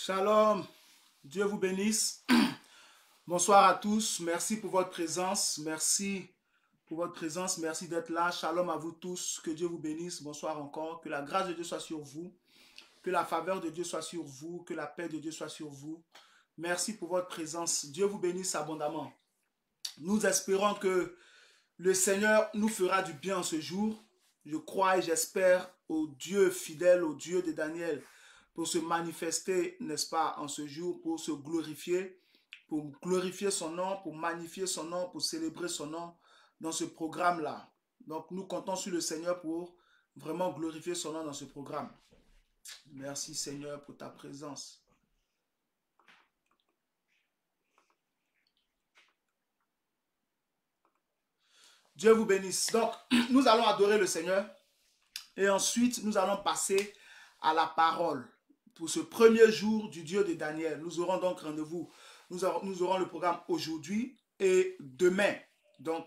Shalom, Dieu vous bénisse. Bonsoir à tous, merci pour votre présence, merci pour votre présence, merci d'être là. Shalom à vous tous, que Dieu vous bénisse. Bonsoir encore, que la grâce de Dieu soit sur vous, que la faveur de Dieu soit sur vous, que la paix de Dieu soit sur vous. Merci pour votre présence, Dieu vous bénisse abondamment. Nous espérons que le Seigneur nous fera du bien ce jour. Je crois et j'espère au Dieu fidèle, au Dieu de Daniel, pour se manifester, n'est-ce pas, en ce jour, pour se glorifier, pour glorifier son nom, pour magnifier son nom, pour célébrer son nom dans ce programme-là. Donc, nous comptons sur le Seigneur pour vraiment glorifier son nom dans ce programme. Merci Seigneur pour ta présence. Dieu vous bénisse. Donc, nous allons adorer le Seigneur et ensuite, nous allons passer à la parole. Pour ce premier jour du Dieu de Daniel, nous aurons donc rendez-vous. Nous aurons le programme aujourd'hui et demain. Donc,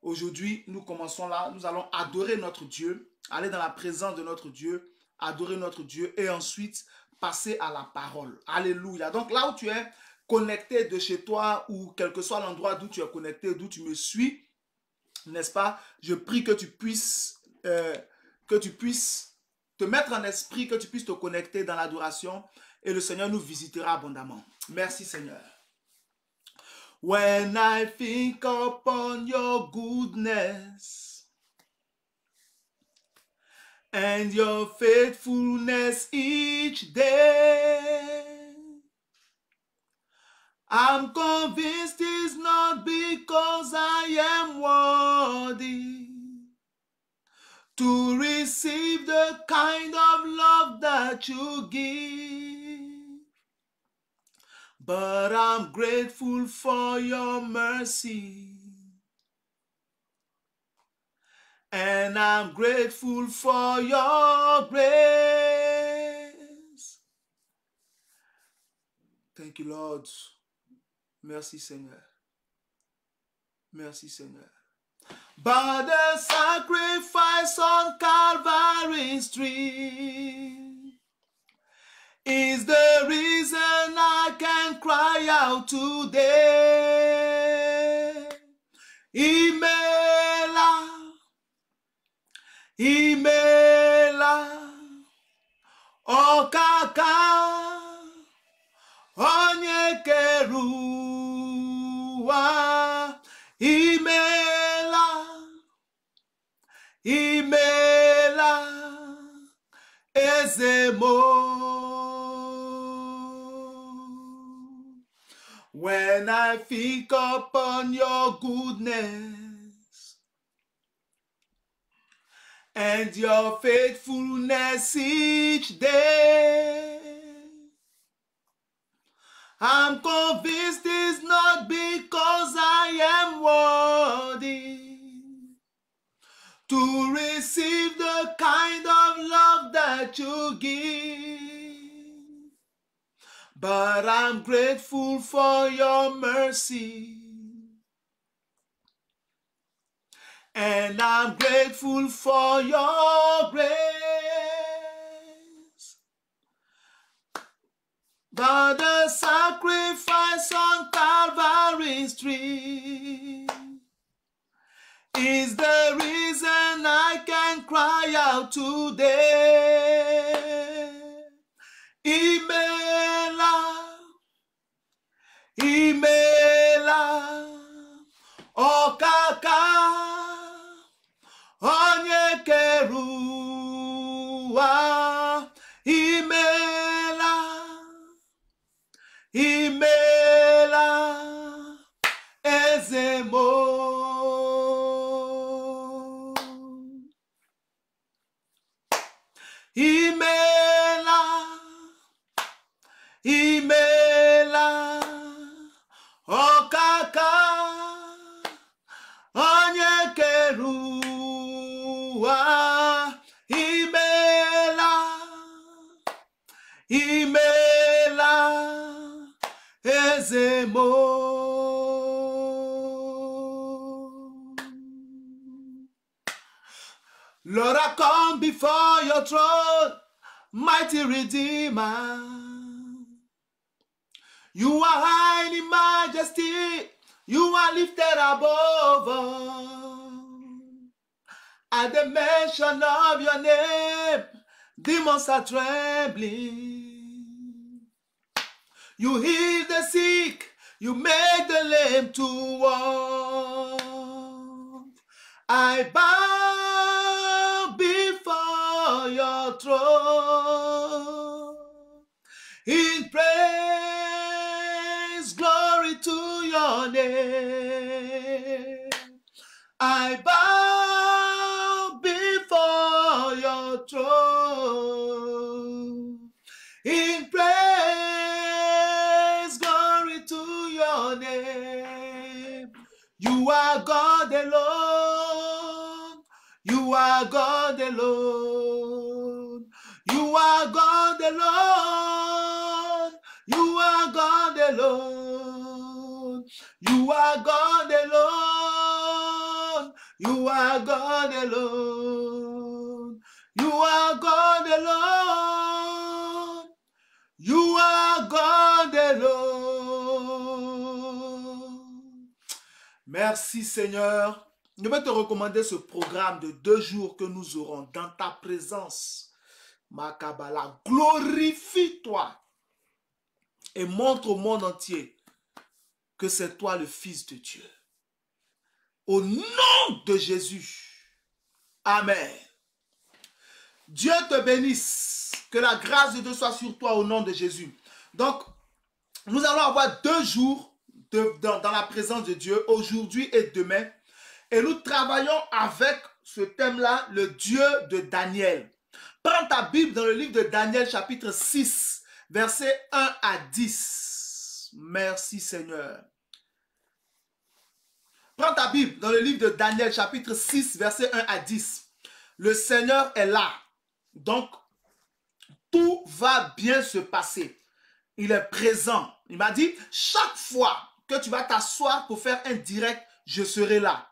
aujourd'hui, nous commençons là. Nous allons adorer notre Dieu, aller dans la présence de notre Dieu, adorer notre Dieu et ensuite passer à la parole. Alléluia. Donc, là où tu es connecté de chez toi ou quel que soit l'endroit d'où tu es connecté, d'où tu me suis, n'est-ce pas? Je prie que tu puisses te mettre en esprit, que tu puisses te connecter dans l'adoration et le Seigneur nous visitera abondamment. Merci Seigneur. When I think upon your goodness and your faithfulness each day, I'm convinced it's not because I am worthy to receive the kind of love that you give, but I'm grateful for your mercy, and I'm grateful for your grace. Thank you, Lord. Merci, Seigneur. Merci, Seigneur. But the sacrifice on Calvary's tree is the reason I can cry out today. Imela, Imela, Okaka, Onye keruwa, Imela, Imela, Ezemo. When I think upon your goodness and your faithfulness each day, I'm convinced it's not because I am worthy to receive the kind of love that you give, but I'm grateful for your mercy, and I'm grateful for your grace. But the sacrifice on Calvary's tree is the reason I can cry out today. Imela, Imela, Okaka, Onye keruwa, Imela, Imela, Ezemo. Imela, Imela, Okaka, Onye keruwa, Imela, Imela, Ezemo. Lord, I come before your throne, mighty Redeemer. You are high in majesty. You are lifted above all. At the mention of your name, demons are trembling. You heal the sick. You make the lame to walk. I bow before your throne. In praise, glory to your name. I bow before your throne. In praise, glory to your name. You are God alone. You are God alone. You are God alone. You are God alone. You are God alone. You are God alone. You are God alone. You are God alone. Merci Seigneur. Je vais te recommander ce programme de 2 jours que nous aurons dans ta présence. Makabala, glorifie-toi et montre au monde entier que c'est toi le Fils de Dieu. Au nom de Jésus. Amen. Dieu te bénisse. Que la grâce de Dieu soit sur toi au nom de Jésus. Donc, nous allons avoir 2 jours dans la présence de Dieu, aujourd'hui et demain. Et nous travaillons avec ce thème-là, le Dieu de Daniel. Prends ta Bible dans le livre de Daniel, chapitre 6, versets 1 à 10. Merci Seigneur. Prends ta Bible dans le livre de Daniel, chapitre 6, versets 1 à 10. Le Seigneur est là. Donc, tout va bien se passer. Il est présent. Il m'a dit, chaque fois que tu vas t'asseoir pour faire un direct, je serai là.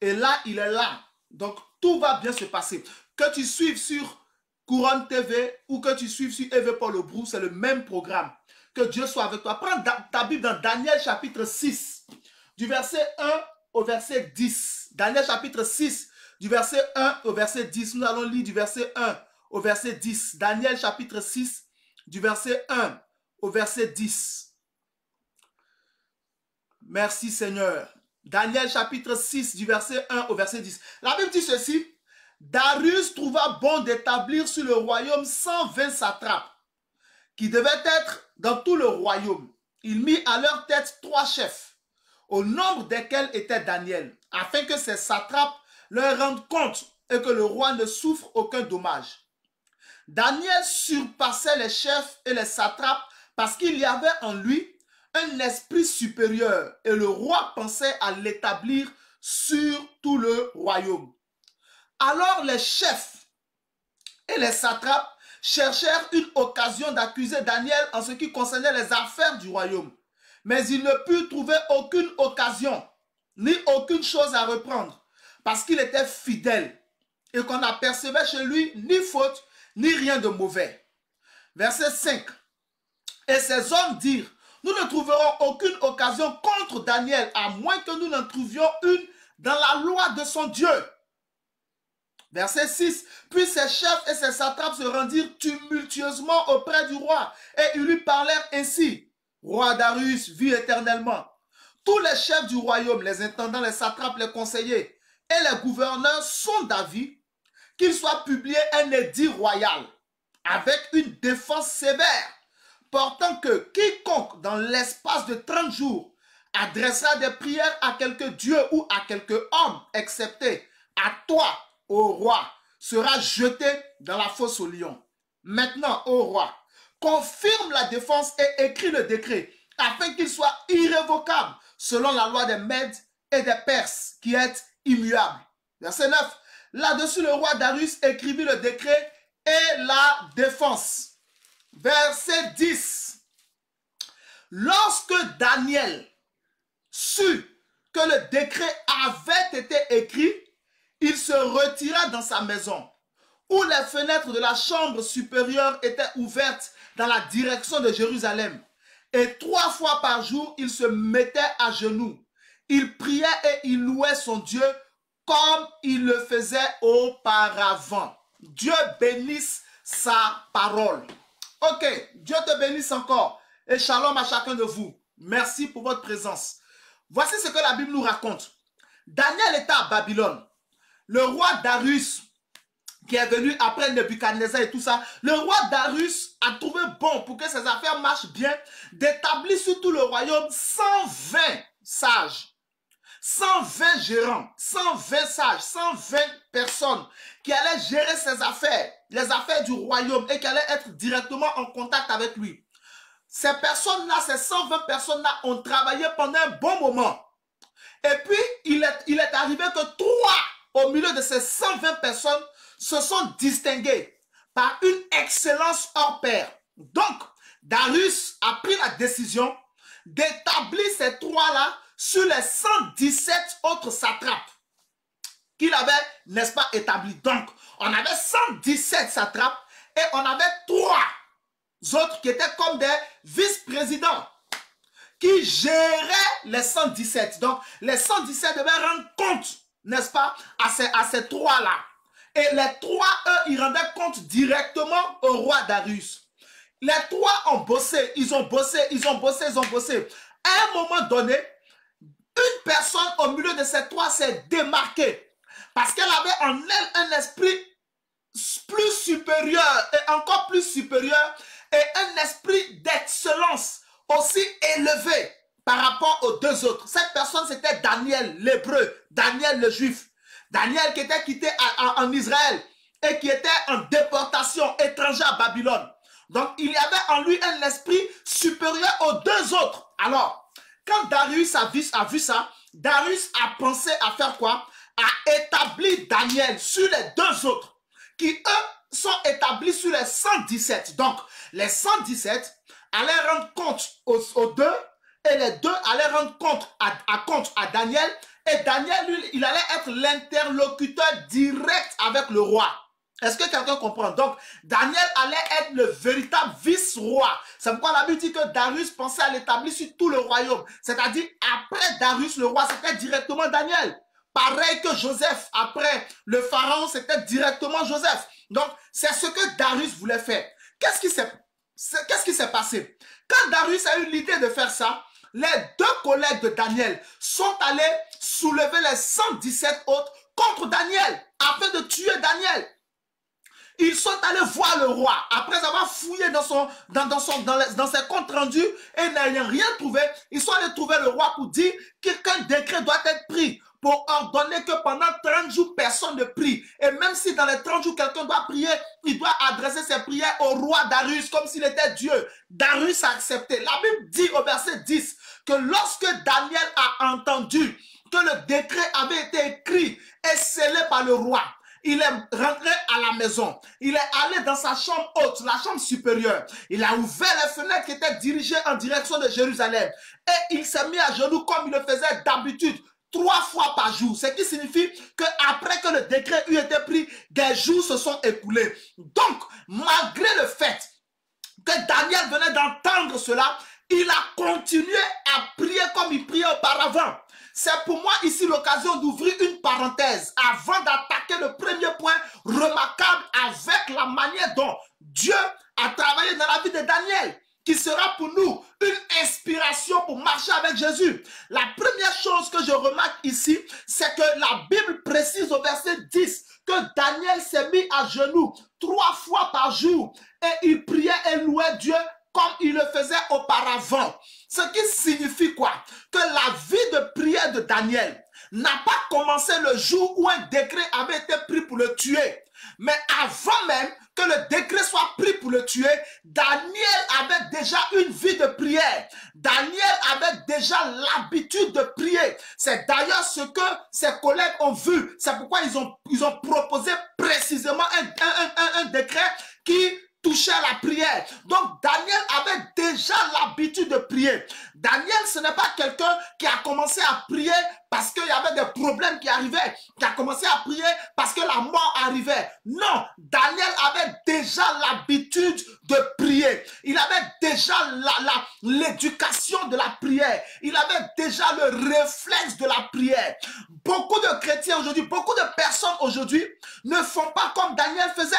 Et là, il est là. Donc, tout va bien se passer. Que tu suives sur Couronne TV ou que tu suives sur Eve Paul Brou, c'est le même programme. Que Dieu soit avec toi. Prends ta Bible dans Daniel chapitre 6, du verset 1 au verset 10. Daniel chapitre 6, du verset 1 au verset 10. Nous allons lire du verset 1 au verset 10. Daniel chapitre 6, du verset 1 au verset 10. Merci Seigneur. Daniel chapitre 6, du verset 1 au verset 10. La Bible dit ceci. Darius trouva bon d'établir sur le royaume 120 satrapes qui devaient être dans tout le royaume. Il mit à leur tête 3 chefs, au nombre desquels était Daniel, afin que ces satrapes leur rendent compte et que le roi ne souffre aucun dommage. Daniel surpassait les chefs et les satrapes parce qu'il y avait en lui un esprit supérieur et le roi pensait à l'établir sur tout le royaume. Alors les chefs et les satrapes cherchèrent une occasion d'accuser Daniel en ce qui concernait les affaires du royaume. Mais ils ne purent trouver aucune occasion, ni aucune chose à reprendre, parce qu'il était fidèle et qu'on n'apercevait chez lui ni faute, ni rien de mauvais. Verset 5. Et ces hommes dirent, nous ne trouverons aucune occasion contre Daniel, à moins que nous n'en trouvions une dans la loi de son Dieu. Verset 6. Puis ses chefs et ses satrapes se rendirent tumultueusement auprès du roi et ils lui parlèrent ainsi. Roi Darius, vis éternellement. Tous les chefs du royaume, les intendants, les satrapes, les conseillers et les gouverneurs sont d'avis qu'il soit publié un édit royal avec une défense sévère portant que quiconque dans l'espace de 30 jours adressera des prières à quelque dieu ou à quelque homme, excepté à toi, ô roi, sera jeté dans la fosse aux lions. Maintenant, ô roi, confirme la défense et écris le décret, afin qu'il soit irrévocable, selon la loi des Mèdes et des Perses, qui est immuable. Verset 9. Là-dessus, le roi Darius écrivit le décret et la défense. Verset 10. Lorsque Daniel sut que le décret avait été écrit, il se retira dans sa maison, où les fenêtres de la chambre supérieure étaient ouvertes dans la direction de Jérusalem, Et 3 fois par jour, il se mettait à genoux. Il priait et il louait son Dieu comme il le faisait auparavant. Dieu bénisse sa parole. Ok, Dieu te bénisse encore. Et shalom à chacun de vous. Merci pour votre présence. Voici ce que la Bible nous raconte. Daniel était à Babylone. Le roi Darius, qui est venu après Nebuchadnezzar et tout ça, le roi Darius a trouvé bon pour que ses affaires marchent bien, d'établir sur tout le royaume 120 sages, 120 gérants, 120 sages, 120 personnes qui allaient gérer ses affaires, les affaires du royaume et qui allaient être directement en contact avec lui. Ces personnes-là, ces 120 personnes-là ont travaillé pendant un bon moment. Et puis, il est arrivé que 3 au milieu de ces 120 personnes se sont distingués par une excellence hors pair. Donc, Darius a pris la décision d'établir ces 3-là sur les 117 autres satrapes qu'il avait, n'est-ce pas, établis. Donc, on avait 117 satrapes et on avait 3 autres qui étaient comme des vice-présidents qui géraient les 117. Donc, les 117 devaient rendre compte, n'est-ce pas, à ces 3-là. Et les 3, eux, ils rendaient compte directement au roi Darius. Les 3 ont bossé, ils ont bossé. À un moment donné, une personne au milieu de ces 3 s'est démarquée parce qu'elle avait en elle un esprit plus supérieur et encore plus supérieur et un esprit d'excellence aussi élevé par rapport aux 2 autres. Cette personne, c'était Daniel, l'hébreu, Daniel le juif. Daniel qui était quitté en Israël et qui était en déportation étrangère à Babylone. Donc, il y avait en lui un esprit supérieur aux 2 autres. Alors, quand Darius a vu ça, Darius a pensé à faire quoi? À établir Daniel sur les 2 autres, qui eux sont établis sur les 117. Donc, les 117 allaient rendre compte aux 2 et les 2 allaient rendre compte à Daniel. Et Daniel, lui, il allait être l'interlocuteur direct avec le roi. Est-ce que quelqu'un comprend? Donc, Daniel allait être le véritable vice-roi. C'est pourquoi la Bible dit que Darius pensait à l'établir sur tout le royaume. C'est-à-dire, après Darius, le roi, c'était directement Daniel. Pareil que Joseph, après le pharaon, c'était directement Joseph. Donc, c'est ce que Darius voulait faire. Qu'est-ce qui s'est passé? Quand Darius a eu l'idée de faire ça, les 2 collègues de Daniel sont allés soulever les 117 autres contre Daniel, afin de tuer Daniel. Ils sont allés voir le roi, après avoir fouillé dans ses comptes rendus et n'ayant rien trouvé, ils sont allés trouver le roi pour dire qu'un décret doit être pris pour ordonner que pendant 30 jours, personne ne prie. Et même si dans les 30 jours, quelqu'un doit prier, il doit adresser ses prières au roi Darius comme s'il était Dieu. Darius a accepté. La Bible dit au verset 10 que lorsque Daniel a entendu que le décret avait été écrit et scellé par le roi, il est rentré à la maison. Il est allé dans sa chambre haute, la chambre supérieure. Il a ouvert les fenêtres qui étaient dirigées en direction de Jérusalem. Et il s'est mis à genoux comme il le faisait d'habitude, 3 fois par jour. Ce qui signifie qu'après que le décret eut été pris, des jours se sont écoulés. Donc, malgré le fait que Daniel venait d'entendre cela, il a continué à prier comme il priait auparavant. C'est pour moi ici l'occasion d'ouvrir une parenthèse avant d'attaquer le premier point remarquable avec la manière dont Dieu a travaillé dans la vie de Daniel, qui sera pour nous une inspiration pour marcher avec Jésus. La première chose que je remarque ici, c'est que la Bible précise au verset 10 que Daniel s'est mis à genoux 3 fois par jour et il priait et louait Dieu comme il le faisait auparavant. Ce qui signifie quoi? Que la vie de prière de Daniel n'a pas commencé le jour où un décret avait été pris pour le tuer. Mais avant même que le décret soit pris pour le tuer, Daniel avait déjà une vie de prière. Daniel avait déjà l'habitude de prier. C'est d'ailleurs ce que ses collègues ont vu. C'est pourquoi ils ont proposé précisément un décret qui touchait à la prière. Donc Daniel avait déjà l'habitude de prier. Daniel, ce n'est pas quelqu'un qui a commencé à prier parce qu'il y avait des problèmes qui arrivaient, qui a commencé à prier parce que la mort arrivait. Non, Daniel avait déjà l'habitude de prier. Il avait déjà l'éducation de la prière. Il avait déjà le réflexe de la prière. Beaucoup de chrétiens aujourd'hui, beaucoup de personnes aujourd'hui ne font pas comme Daniel faisait.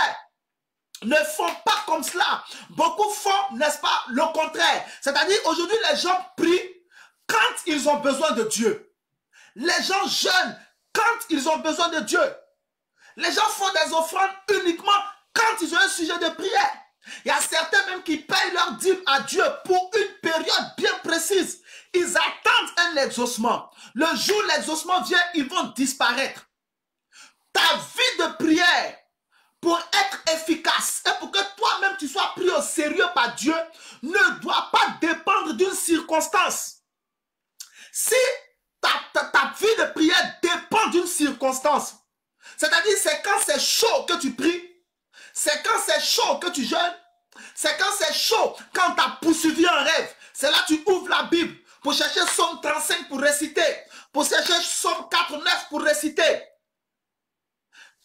Ne font pas comme cela. Beaucoup font, n'est-ce pas, le contraire. C'est-à-dire, aujourd'hui, les gens prient quand ils ont besoin de Dieu. Les gens jeûnent quand ils ont besoin de Dieu. Les gens font des offrandes uniquement quand ils ont un sujet de prière. Il y a certains même qui payent leur dîme à Dieu pour une période bien précise. Ils attendent un exaucement. Le jour où l'exaucement vient, ils vont disparaître. Ta vie de prière, pour être efficace et pour que toi-même tu sois pris au sérieux par Dieu, ne doit pas dépendre d'une circonstance. Si ta vie de prière dépend d'une circonstance, c'est-à-dire c'est quand c'est chaud que tu pries, c'est quand c'est chaud que tu jeûnes, c'est quand c'est chaud, quand tu as poursuivi un rêve, c'est là que tu ouvres la Bible pour chercher Psaume 35 pour réciter, pour chercher Psaume 49 pour réciter.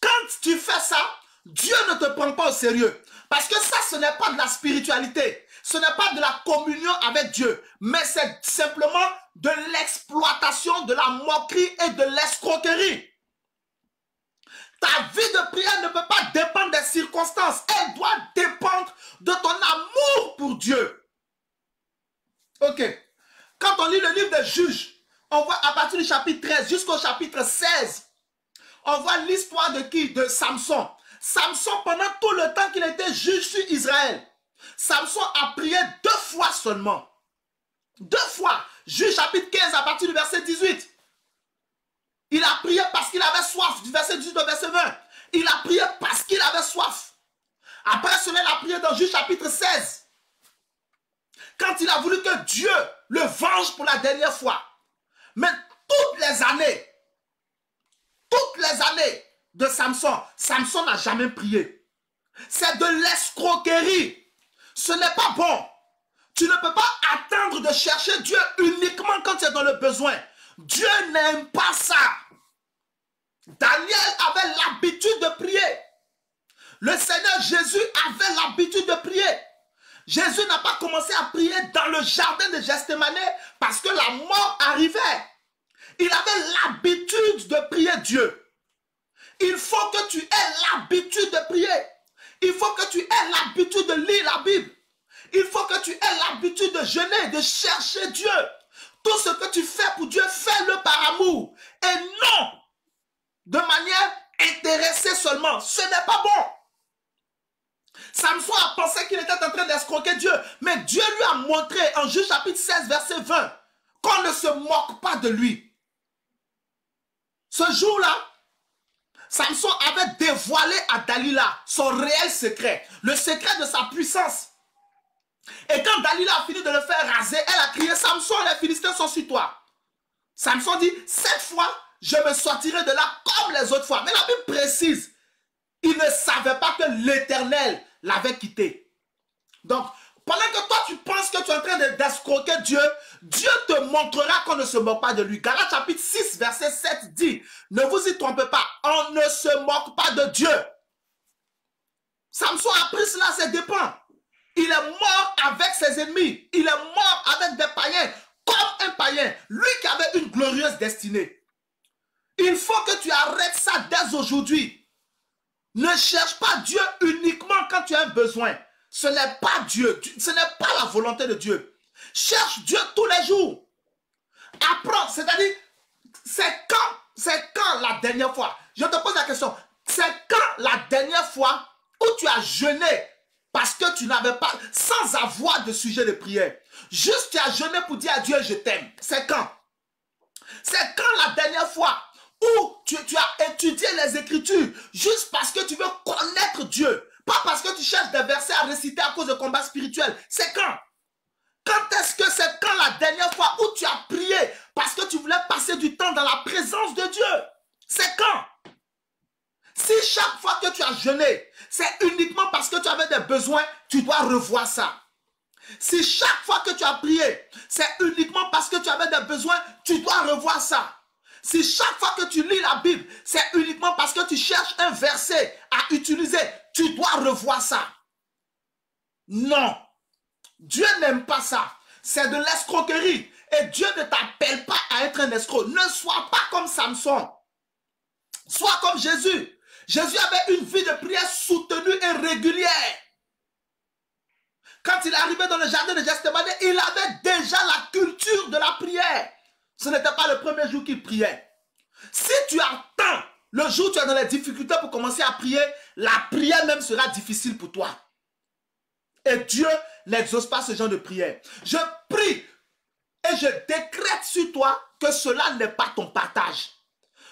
Quand tu fais ça, Dieu ne te prend pas au sérieux. Parce que ça, ce n'est pas de la spiritualité. Ce n'est pas de la communion avec Dieu. Mais c'est simplement de l'exploitation, de la moquerie et de l'escroquerie. Ta vie de prière ne peut pas dépendre des circonstances. Elle doit dépendre de ton amour pour Dieu. Ok. Quand on lit le livre des Juges, on voit à partir du chapitre 13 jusqu'au chapitre 16, on voit l'histoire de qui? De Samson. Samson, pendant tout le temps qu'il était juge sur Israël, Samson a prié 2 fois seulement. 2 fois. Juge chapitre 15 à partir du verset 18. Il a prié parce qu'il avait soif, du verset 18 au verset 20. Il a prié parce qu'il avait soif. Après cela, il a prié dans Juge chapitre 16. Quand il a voulu que Dieu le venge pour la dernière fois. Mais toutes les années de Samson, Samson n'a jamais prié. C'est de l'escroquerie. Ce n'est pas bon. Tu ne peux pas attendre de chercher Dieu uniquement quand tu es dans le besoin. Dieu n'aime pas ça. Daniel avait l'habitude de prier. Le Seigneur Jésus avait l'habitude de prier. Jésus n'a pas commencé à prier dans le jardin de Gethsémani parce que la mort arrivait. Il avait l'habitude de prier Dieu. Il faut que tu aies l'habitude de prier. Il faut que tu aies l'habitude de lire la Bible. Il faut que tu aies l'habitude de jeûner, de chercher Dieu. Tout ce que tu fais pour Dieu, fais-le par amour. Et non de manière intéressée seulement. Ce n'est pas bon. Samson a pensé qu'il était en train d'escroquer Dieu. Mais Dieu lui a montré en Juge chapitre 16, verset 20, qu'on ne se moque pas de lui. Ce jour-là, Samson avait dévoilé à Dalila son réel secret, le secret de sa puissance. Et quand Dalila a fini de le faire raser, elle a crié, Samson, les Philistins sont sur toi. Samson dit, cette fois, je me sortirai de là comme les autres fois. Mais la Bible précise, il ne savait pas que l'Éternel l'avait quitté. Donc, pendant que toi, tu penses que tu es en train d'escroquer Dieu, Dieu te montrera qu'on ne se moque pas de lui. Galates chapitre 6, verset 7 dit, ne vous y trompez pas, on ne se moque pas de Dieu. Samson a pris cela à ses dépens. Il est mort avec ses ennemis. Il est mort avec des païens, comme un païen. Lui qui avait une glorieuse destinée. Il faut que tu arrêtes ça dès aujourd'hui. Ne cherche pas Dieu uniquement quand tu as un besoin. Ce n'est pas Dieu. Ce n'est pas la volonté de Dieu. Cherche Dieu tous les jours. Apprends. C'est-à-dire, c'est quand la dernière fois, je te pose la question, c'est quand la dernière fois où tu as jeûné parce que tu n'avais pas, sans avoir de sujet de prière. Juste tu as jeûné pour dire à Dieu, je t'aime. C'est quand? C'est quand la dernière fois où tu as étudié les Écritures juste parce que tu veux connaître Dieu. Pas parce que tu cherches des versets à réciter à cause de combats spirituels. C'est quand? Quand est-ce que c'est quand la dernière fois où tu as prié parce que tu voulais passer du temps dans la présence de Dieu? C'est quand? Si chaque fois que tu as jeûné, c'est uniquement parce que tu avais des besoins, tu dois revoir ça. Si chaque fois que tu as prié, c'est uniquement parce que tu avais des besoins, tu dois revoir ça. Si chaque fois que tu lis la Bible, c'est uniquement parce que tu cherches un verset à utiliser, tu dois revoir ça. Non. Dieu n'aime pas ça. C'est de l'escroquerie. Et Dieu ne t'appelle pas à être un escroc. Ne sois pas comme Samson. Sois comme Jésus. Jésus avait une vie de prière soutenue et régulière. Quand il arrivait dans le jardin de Gethsémani, il avait déjà la culture de la prière. Ce n'était pas le premier jour qu'il priait. Si tu attends le jour où tu es dans les difficultés pour commencer à prier, la prière même sera difficile pour toi. Et Dieu n'exauce pas ce genre de prière. Je prie et je décrète sur toi que cela n'est pas ton partage.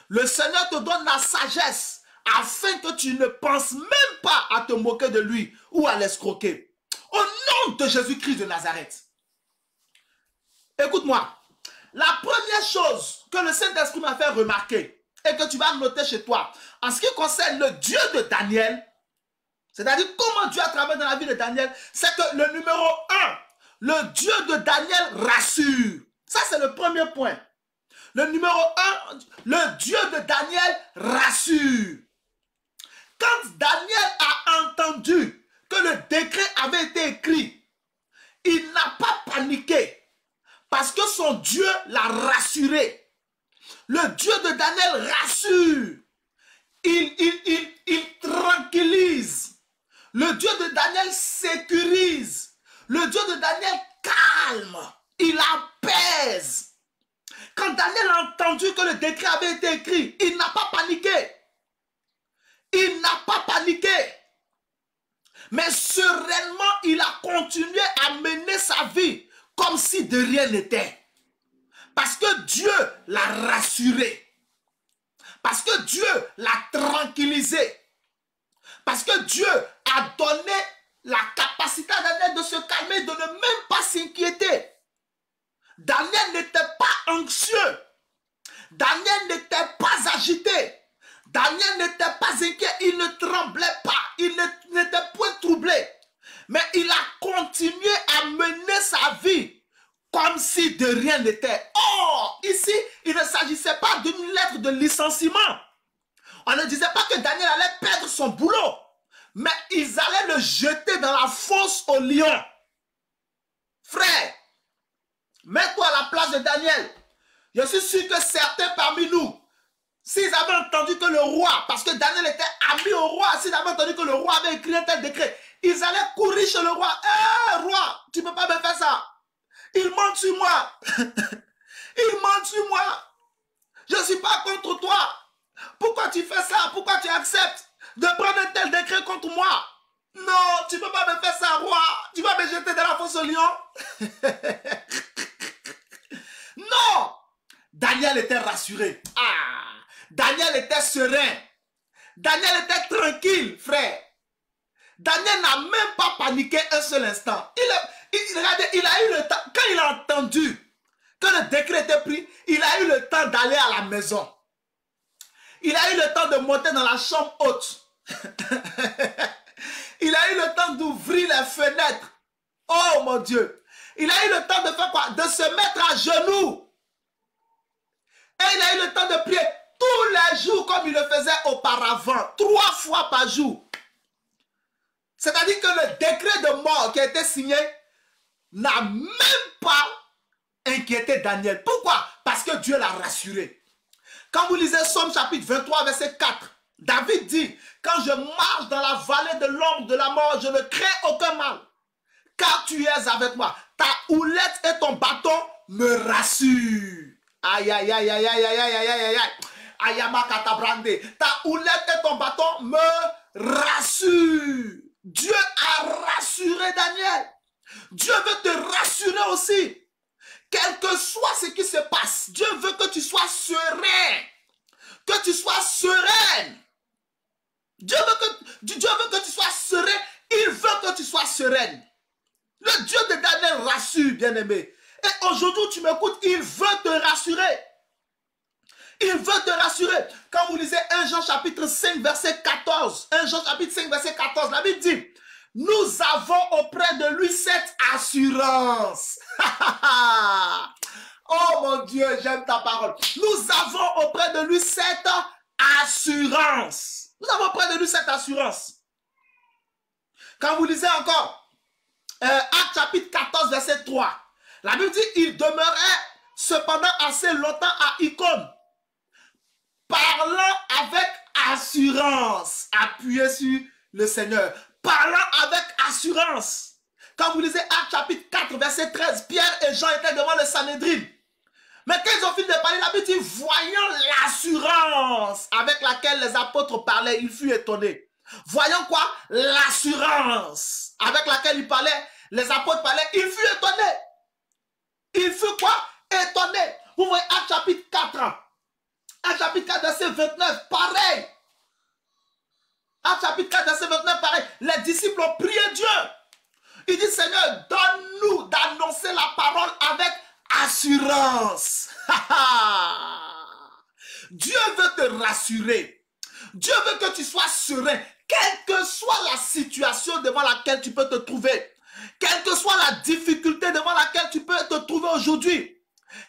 Le Seigneur te donne la sagesse afin que tu ne penses même pas à te moquer de lui ou à l'escroquer. Au nom de Jésus-Christ de Nazareth. Écoute-moi. La première chose que le Saint-Esprit m'a fait remarquer et que tu vas noter chez toi, en ce qui concerne le Dieu de Daniel, c'est-à-dire comment Dieu a travaillé dans la vie de Daniel, c'est que le numéro 1, le Dieu de Daniel rassure. Ça, c'est le premier point. Le numéro 1, le Dieu de Daniel rassure. Quand Daniel a entendu que le décret avait été écrit, il n'a pas paniqué parce que son Dieu l'a rassuré. Le Dieu de Daniel rassure. Il tranquillise. Le Dieu de Daniel sécurise. Le Dieu de Daniel calme. Il apaise. Quand Daniel a entendu que le décret avait été écrit, il n'a pas paniqué. Il n'a pas paniqué. Mais sereinement, il a continué à mener sa vie comme si de rien n'était. Parce que Dieu l'a rassuré. Parce que Dieu l'a tranquillisé. Parce que Dieu a donné la capacité à Daniel de se calmer, de ne même pas s'inquiéter. Daniel n'était pas anxieux. Daniel n'était pas agité. Daniel n'était pas inquiet. Il ne tremblait pas. Il n'était point troublé. Mais il a continué à mener sa vie comme si de rien n'était. Or, ici, il ne s'agissait pas d'une lettre de licenciement. On ne disait pas que Daniel allait perdre son boulot. Mais ils allaient le jeter dans la fosse aux lions. Frère, mets-toi à la place de Daniel. Je suis sûr que certains parmi nous, s'ils avaient entendu que le roi, parce que Daniel était ami au roi, s'ils avaient entendu que le roi avait écrit un tel décret, ils allaient courir chez le roi. Hé, roi, tu ne peux pas me faire ça. Il monte sur moi. Il monte sur moi. Je ne suis pas contre toi. Pourquoi tu fais ça? Pourquoi tu acceptes de prendre un tel décret contre moi? Non, tu ne peux pas me faire ça, roi. Tu vas me jeter dans la fosse au lion. Non. Daniel était rassuré. Ah, Daniel était serein. Daniel était tranquille, frère. Daniel n'a même pas paniqué un seul instant. Il a eu le temps, quand il a entendu que le décret était pris, il a eu le temps d'aller à la maison. Il a eu le temps de monter dans la chambre haute. Il a eu le temps d'ouvrir les fenêtres. Oh mon Dieu. Il a eu le temps de faire quoi? De se mettre à genoux. Et il a eu le temps de prier tous les jours comme il le faisait auparavant. 3 fois par jour. C'est-à-dire que le décret de mort qui a été signé n'a même pas inquiété Daniel. Pourquoi? Parce que Dieu l'a rassuré. Quand vous lisez Somme chapitre 23, verset 4, David dit, quand je marche dans la vallée de l'ombre de la mort, je ne crains aucun mal, car tu es avec moi. Ta houlette et ton bâton me rassurent. Aïe, aïe, aïe, aïe, aïe, aïe, aïe, aïe, aïe, aïe. Ayama katabrande. Ta houlette et ton bâton me rassurent. Dieu a rassuré Daniel. Dieu veut te rassurer aussi. Quel que soit ce qui se passe, Dieu veut que tu sois serein. Que tu sois sereine. Dieu veut que tu sois serein. Il veut que tu sois sereine. Le Dieu de Daniel rassure, bien-aimé. Et aujourd'hui, tu m'écoutes, il veut te rassurer. Il veut te rassurer. Quand vous lisez 1 Jean chapitre 5, verset 14, 1 Jean chapitre 5, verset 14, la Bible dit, nous avons auprès de lui cette assurance. Oh mon Dieu, j'aime ta parole. Nous avons auprès de lui cette assurance. Nous avons auprès de lui cette assurance. Quand vous lisez encore Actes chapitre 14, verset 3. La Bible dit, il demeurait cependant assez longtemps à Icône, parlant avec assurance, appuyé sur le Seigneur, parlant avec assurance. Quand vous lisez Actes chapitre 4, verset 13, Pierre et Jean étaient devant le Sanhédrin. Mais quand ils ont fini de parler, la Bible dit, voyant l'assurance avec laquelle les apôtres parlaient, il fut étonné. Voyant quoi? L'assurance avec laquelle ils parlaient, les apôtres parlaient, il fut étonné. Il fut quoi? Étonné. Vous voyez Actes chapitre 4. Actes chapitre 4, verset 29, pareil. Actes chapitre 4, verset 29, pareil. Les disciples ont prié Dieu. Ils disent, Seigneur, donne-nous d'annoncer la parole avec assurance. Dieu veut te rassurer. Dieu veut que tu sois serein, quelle que soit la situation devant laquelle tu peux te trouver. Quelle que soit la difficulté devant laquelle tu peux te trouver aujourd'hui.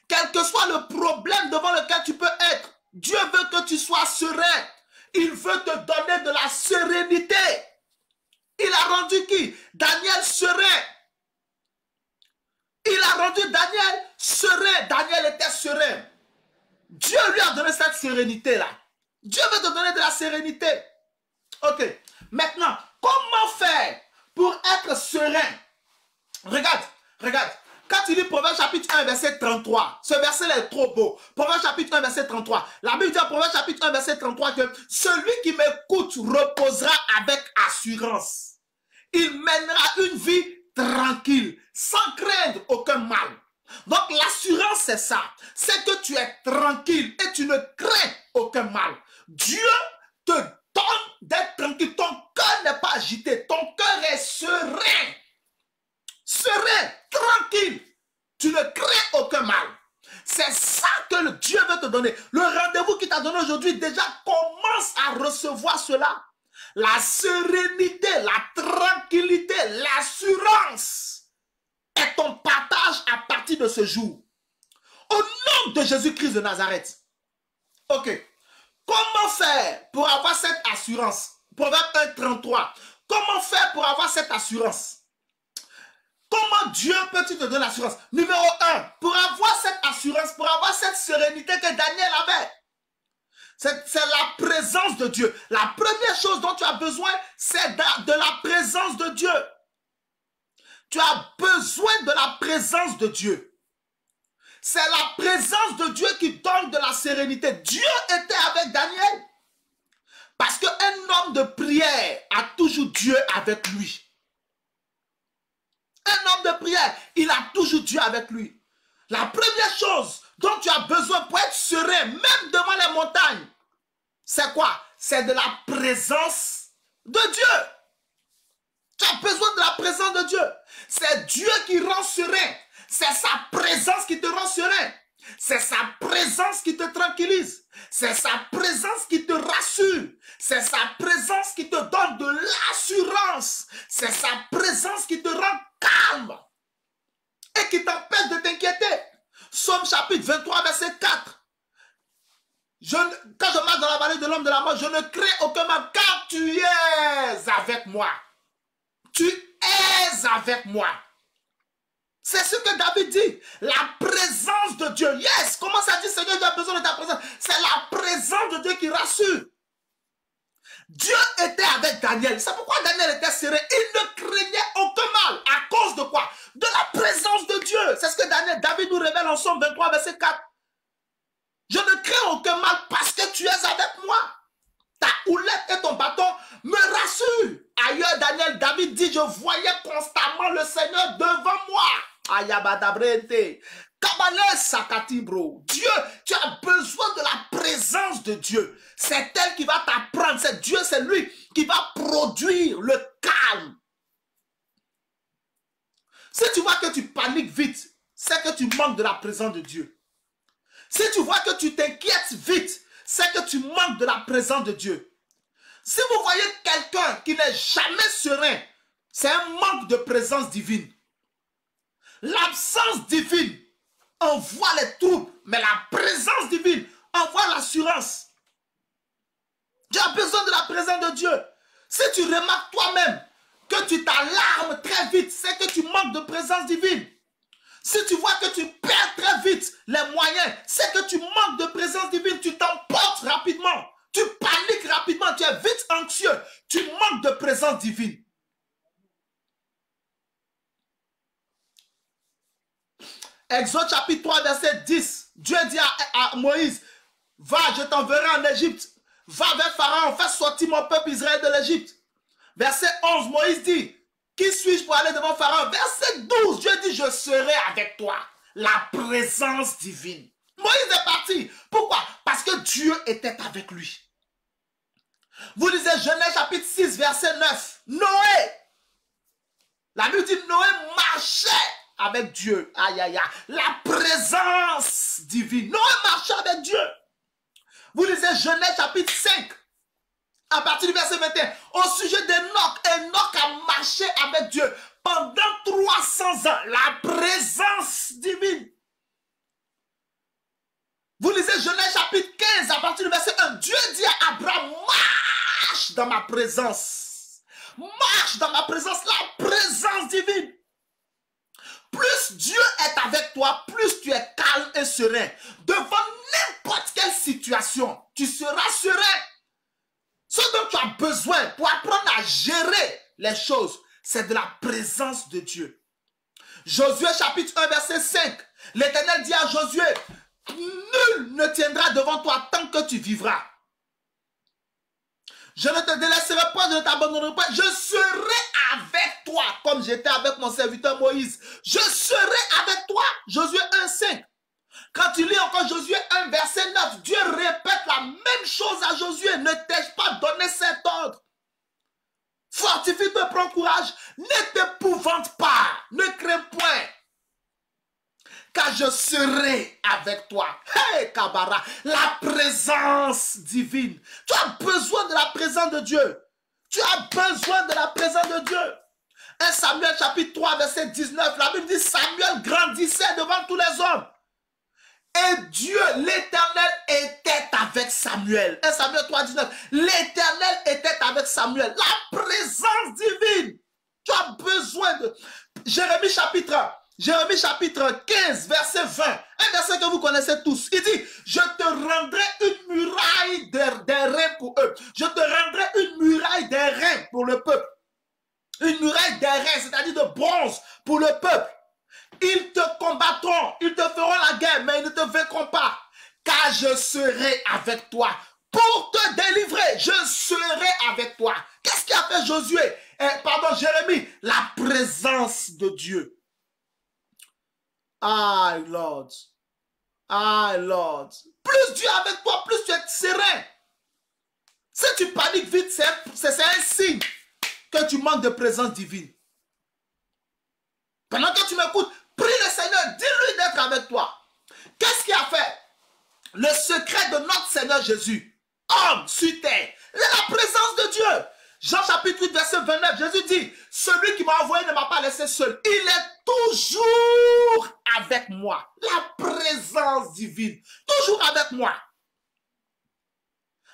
Quel que soit le problème devant lequel tu peux être. Dieu veut que tu sois serein. Il veut te donner de la sérénité. Il a rendu qui? Daniel serein. Il a rendu Daniel serein. Daniel était serein. Dieu lui a donné cette sérénité-là. Dieu veut te donner de la sérénité. Ok. Maintenant, comment faire pour être serein? Regarde, regarde. Quand tu lis Proverbe chapitre 1, verset 33, ce verset est trop beau. Proverbe chapitre 1, verset 33. La Bible dit en Proverbe chapitre 1, verset 33 que celui qui m'écoute reposera avec assurance. Il mènera une vie tranquille, sans craindre aucun mal. Donc l'assurance, c'est ça. C'est que tu es tranquille et tu ne crains aucun mal. Dieu te donne d'être tranquille. Ton cœur n'est pas agité. Ton cœur est serein. Serein, tranquille. Tu ne crains aucun mal. C'est ça que Dieu veut te donner. Le rendez-vous qu'il t'a donné aujourd'hui, déjà commence à recevoir cela. La sérénité, la tranquillité, l'assurance est ton partage à partir de ce jour. Au nom de Jésus-Christ de Nazareth. Ok. Comment faire pour avoir cette assurance? Proverbe 1, 33. Comment faire pour avoir cette assurance? Comment Dieu peut-il te donner l'assurance? Numéro 1, pour avoir cette assurance, pour avoir cette sérénité que Daniel avait, c'est la présence de Dieu. La première chose dont tu as besoin, c'est de la présence de Dieu. Tu as besoin de la présence de Dieu. C'est la présence de Dieu qui donne de la sérénité. Dieu était avec Daniel. Parce qu'un homme de prière a toujours Dieu avec lui. Un homme de prière, il a toujours Dieu avec lui. La première chose dont tu as besoin pour être serein, même devant les montagnes, c'est quoi? C'est de la présence de Dieu. Tu as besoin de la présence de Dieu. C'est Dieu qui rend serein. C'est sa présence qui te rend serein. C'est sa présence qui te tranquillise. C'est sa présence qui te rassure. C'est sa présence qui te donne de l'assurance. C'est sa présence qui te rend calme et qui t'empêche de t'inquiéter. Psaume chapitre 23, verset 4. Quand je marche dans la vallée de l'homme de la mort, je ne crains aucun mal, car tu es avec moi. Tu es avec moi. C'est ce que David dit. La présence de Dieu. Yes, comment ça dit, Seigneur, tu as besoin de ta présence? C'est la présence de Dieu qui rassure. Dieu était avec Daniel. C'est pourquoi Daniel était serein. Il ne craignait aucun mal. À cause de quoi? De la présence de Dieu. C'est ce que David nous révèle en Psaume 23, verset 4. Je ne crains aucun mal parce que tu es avec moi. Ta houlette et ton bâton me rassurent. Ailleurs, David dit, je voyais constamment le Seigneur devant moi. Ayabadabrente. Kabale sakatibro. Dieu, tu as besoin de la présence de Dieu. C'est elle qui va t'apprendre. C'est Dieu, c'est lui qui va produire le calme. Si tu vois que tu paniques vite, c'est que tu manques de la présence de Dieu. Si tu vois que tu t'inquiètes vite, c'est que tu manques de la présence de Dieu. Si vous voyez quelqu'un qui n'est jamais serein, c'est un manque de présence divine. L'absence divine envoie les troubles, mais la présence divine envoie l'assurance. Tu as besoin de la présence de Dieu. Si tu remarques toi-même que tu t'alarmes très vite, c'est que tu manques Si tu vois que tu perds très vite les moyens, c'est que tu manques de présence divine, tu t'emportes rapidement, tu paniques rapidement, tu es vite anxieux, tu manques de présence divine. Exode chapitre 3, verset 10, Dieu dit à Moïse, va, je t'enverrai en Égypte, va vers Pharaon, fais sortir mon peuple Israël de l'Égypte. Verset 11, Moïse dit, qui suis-je pour aller devant Pharaon? Verset 12, Dieu dit, je serai avec toi. La présence divine. Moïse est parti. Pourquoi? Parce que Dieu était avec lui. Vous lisez Genèse chapitre 6, verset 9. Noé. La Bible dit, Noé marchait avec Dieu. Aïe, aïe, aïe. La présence divine. Noé marchait avec Dieu. Vous lisez Genèse chapitre 5. À partir du verset 21, au sujet d'Enoch, Enoch a marché avec Dieu pendant 300 ans. La présence divine. Vous lisez Genèse chapitre 15, à partir du verset 1. Dieu dit à Abraham, marche dans ma présence. Marche dans ma présence, la présence divine. Plus Dieu est avec toi, plus tu es calme et serein. Devant n'importe quelle situation, tu seras serein. Ce dont tu as besoin pour apprendre à gérer les choses, c'est de la présence de Dieu. Josué chapitre 1 verset 5. L'Éternel dit à Josué, nul ne tiendra devant toi tant que tu vivras. Je ne te délaisserai pas, je ne t'abandonnerai pas. Je serai avec toi comme j'étais avec mon serviteur Moïse. Je serai avec toi. Josué 1, 5. Quand tu lis encore Josué 1, verset 9, Dieu répète la même chose à Josué. Ne t'ai-je pas donné cet ordre? Fortifie-toi, prends courage. Ne t'épouvante pas. Ne crains point. Car je serai avec toi. Hey, Kabara, la présence divine. Tu as besoin de la présence de Dieu. Tu as besoin de la présence de Dieu. 1 Samuel chapitre 3, verset 19, la Bible dit, Samuel grandissait devant tous les hommes. Et Dieu, l'Éternel, était avec Samuel. 1 Samuel 3, 19. L'Éternel était avec Samuel. La présence divine. Tu as besoin de... Jérémie chapitre 15, verset 20. Un verset que vous connaissez tous. Il dit, je te rendrai une muraille d'airain pour eux. Je te rendrai une muraille d'airain pour le peuple. Une muraille d'airain, c'est-à-dire de bronze pour le peuple. Ils te combattront, ils te feront la guerre, mais ils ne te vaincront pas. Car je serai avec toi. Pour te délivrer, je serai avec toi. Qu'est-ce qu'a fait Jérémie? La présence de Dieu. Ah, Lord. Ah, Lord. Plus Dieu est avec toi, plus tu es serein. Si tu paniques vite, c'est un signe que tu manques de présence divine. Pendant que tu m'écoutes, prie le Seigneur, dis-lui d'être avec toi. Qu'est-ce qu'il a fait? Le secret de notre Seigneur Jésus, homme sur terre, la présence de Dieu. Jean chapitre 8, verset 29, Jésus dit, celui qui m'a envoyé ne m'a pas laissé seul. Il est toujours avec moi. La présence divine, toujours avec moi.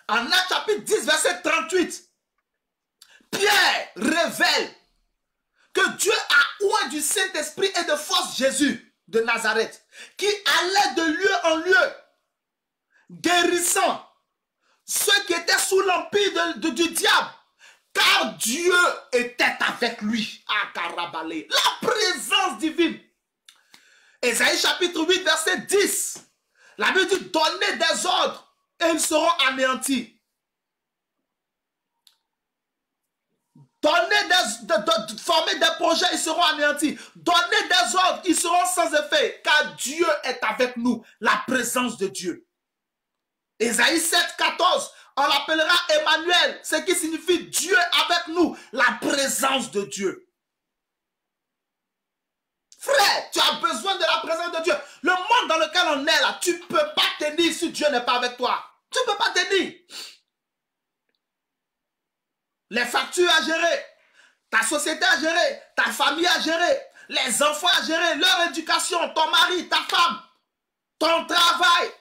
En Actes chapitre 10, verset 38, Pierre révèle que Dieu a oint du Saint-Esprit et de force Jésus de Nazareth, qui allait de lieu en lieu, guérissant ceux qui étaient sous l'empire du diable, car Dieu était avec lui. La présence divine. Ésaïe chapitre 8, verset 10. La Bible dit, donnez des ordres et ils seront anéantis. Former des projets, ils seront anéantis. Donner des ordres, ils seront sans effet. Car Dieu est avec nous. La présence de Dieu. Ésaïe 7, 14. On l'appellera Emmanuel. Ce qui signifie Dieu avec nous. La présence de Dieu. Frère, tu as besoin de la présence de Dieu. Le monde dans lequel on est là, tu ne peux pas tenir si Dieu n'est pas avec toi. Tu ne peux pas tenir. Les factures à gérer, ta société à gérer, ta famille à gérer, les enfants à gérer, leur éducation, ton mari, ta femme, ton travail,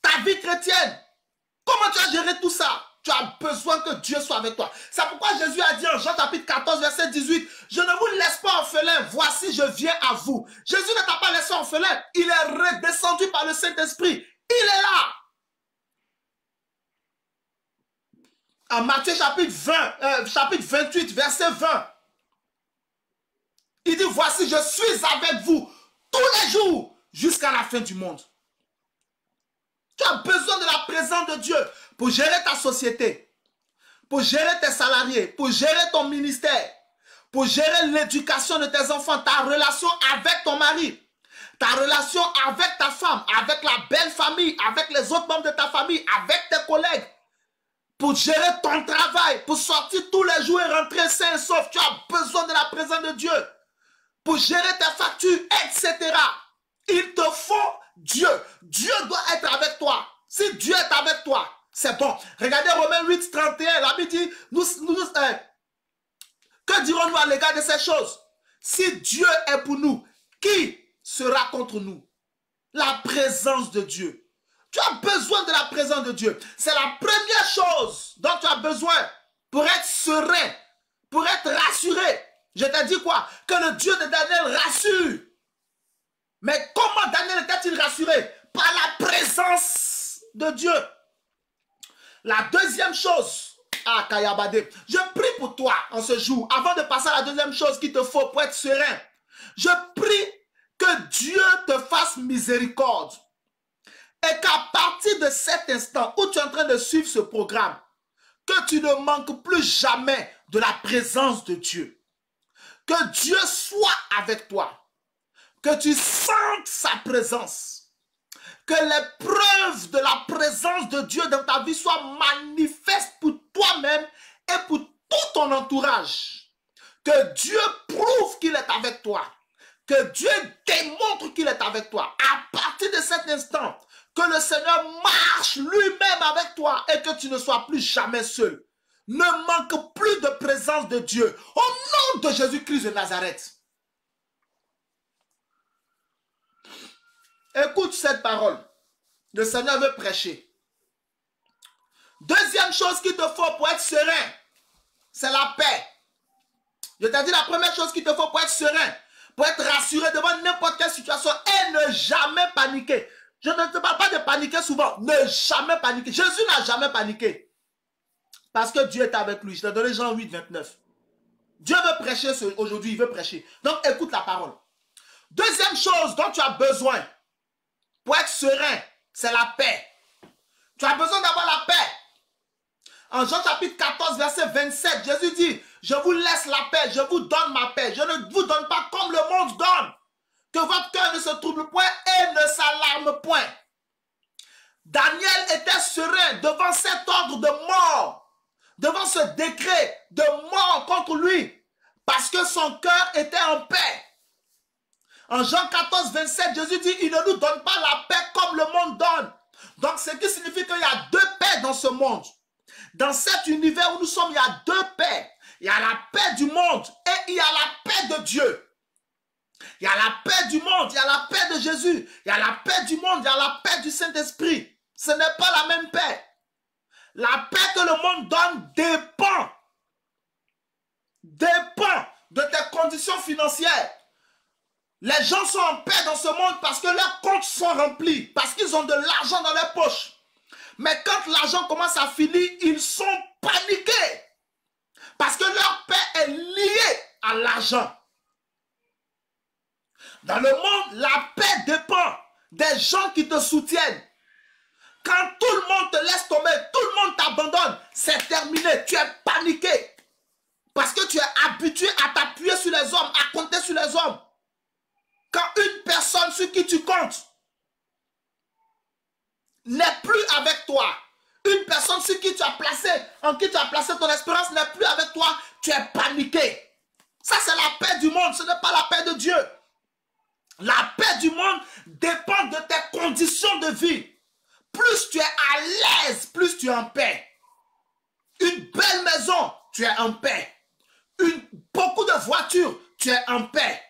ta vie chrétienne. Comment tu as géré tout ça? Tu as besoin que Dieu soit avec toi. C'est pourquoi Jésus a dit en Jean chapitre 14, verset 18, je ne vous laisse pas orphelins, voici je viens à vous. Jésus ne t'a pas laissé orphelin, il est redescendu par le Saint-Esprit. Il est là. En Matthieu chapitre 28, verset 20, il dit, voici je suis avec vous tous les jours jusqu'à la fin du monde. Tu as besoin de la présence de Dieu pour gérer ta société, pour gérer tes salariés, pour gérer ton ministère, pour gérer l'éducation de tes enfants, ta relation avec ton mari, ta relation avec ta femme, avec la belle famille, avec les autres membres de ta famille, avec tes collègues, pour gérer ton travail, pour sortir tous les jours et rentrer sain et sauf. Tu as besoin de la présence de Dieu pour gérer tes factures, etc. Il te faut Dieu. Dieu doit être avec toi. Si Dieu est avec toi, c'est bon. Regardez Romains 8, 31. La Bible dit, que dirons-nous à l'égard de ces choses? Si Dieu est pour nous, qui sera contre nous? La présence de Dieu. Tu as besoin de la présence de Dieu. C'est la première chose dont tu as besoin pour être serein, pour être rassuré. Je t'ai dit quoi? Que le Dieu de Daniel rassure. Mais comment Daniel était-il rassuré? Par la présence de Dieu. La deuxième chose, Kayabade, je prie pour toi en ce jour, avant de passer à la deuxième chose qu'il te faut pour être serein. Je prie que Dieu te fasse miséricorde. Et qu'à partir de cet instant où tu es en train de suivre ce programme, que tu ne manques plus jamais de la présence de Dieu. Que Dieu soit avec toi. Que tu sentes sa présence. Que les preuves de la présence de Dieu dans ta vie soient manifestes pour toi-même et pour tout ton entourage. Que Dieu prouve qu'il est avec toi. Que Dieu démontre qu'il est avec toi. À partir de cet instant, que le Seigneur marche lui-même avec toi et que tu ne sois plus jamais seul. Ne manque plus de présence de Dieu. Au nom de Jésus-Christ de Nazareth. Écoute cette parole. Le Seigneur veut prêcher. Deuxième chose qu'il te faut pour être serein, c'est la paix. Je t'ai dit la première chose qu'il te faut pour être serein, pour être rassuré devant n'importe quelle situation et ne jamais paniquer. Je ne te parle pas de paniquer souvent. Ne jamais paniquer. Jésus n'a jamais paniqué. Parce que Dieu est avec lui. Je t'ai donné Jean 8, 29. Dieu veut prêcher aujourd'hui. Il veut prêcher. Donc écoute la parole. Deuxième chose dont tu as besoin pour être serein, c'est la paix. Tu as besoin d'avoir la paix. En Jean chapitre 14, verset 27, Jésus dit, je vous laisse la paix, je vous donne ma paix. Je ne vous donne pas comme le monde donne. Que votre cœur ne se trouble point et ne s'alarme point. Daniel était serein devant cet ordre de mort, devant ce décret de mort contre lui, parce que son cœur était en paix. En Jean 14, 27, Jésus dit, il ne nous donne pas la paix comme le monde donne. Donc, ce qui signifie qu'il y a deux paix dans ce monde. Dans cet univers où nous sommes, il y a deux paix. Il y a la paix du monde et il y a la paix de Dieu. Il y a la paix du monde, il y a la paix de Jésus. Il y a la paix du monde, il y a la paix du Saint-Esprit. Ce n'est pas la même paix. La paix que le monde donne dépend de tes conditions financières. Les gens sont en paix dans ce monde parce que leurs comptes sont remplis, parce qu'ils ont de l'argent dans leurs poches. Mais quand l'argent commence à finir, ils sont paniqués. Parce que leur paix est liée à l'argent. Dans le monde, la paix dépend des gens qui te soutiennent. Quand tout le monde te laisse tomber, tout le monde t'abandonne, c'est terminé, tu es paniqué. Parce que tu es habitué à t'appuyer sur les hommes, à compter sur les hommes. Quand une personne sur qui tu comptes n'est plus avec toi, une personne sur qui tu as placé, en qui tu as placé ton espérance n'est plus avec toi, tu es paniqué. Ça, c'est la paix du monde, ce n'est pas la paix de Dieu. La paix du monde dépend de tes conditions de vie. Plus tu es à l'aise, plus tu es en paix. Une belle maison, tu es en paix. Beaucoup de voitures, tu es en paix.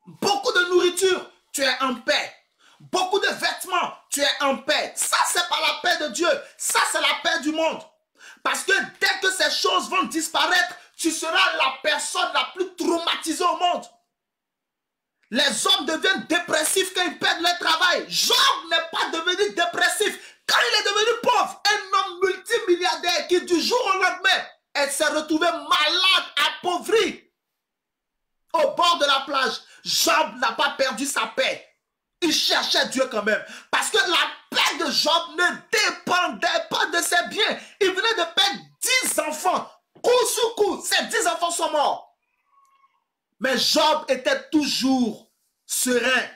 Beaucoup de nourriture, tu es en paix. Beaucoup de vêtements, tu es en paix. Ça, c'est pas la paix de Dieu. Ça, c'est la paix du monde. Parce que dès que ces choses vont disparaître, tu seras la personne la plus traumatisée au monde. Les hommes deviennent dépressifs quand ils perdent leur travail. Job n'est pas devenu dépressif quand il est devenu pauvre. Un homme multimilliardaire qui du jour au lendemain s'est retrouvé malade, appauvri au bord de la plage. Job n'a pas perdu sa paix. Il cherchait Dieu quand même. Parce que la paix de Job ne dépendait pas de ses biens. Il venait de perdre 10 enfants. Coup sur coup, ces 10 enfants sont morts. Mais Job était toujours serein.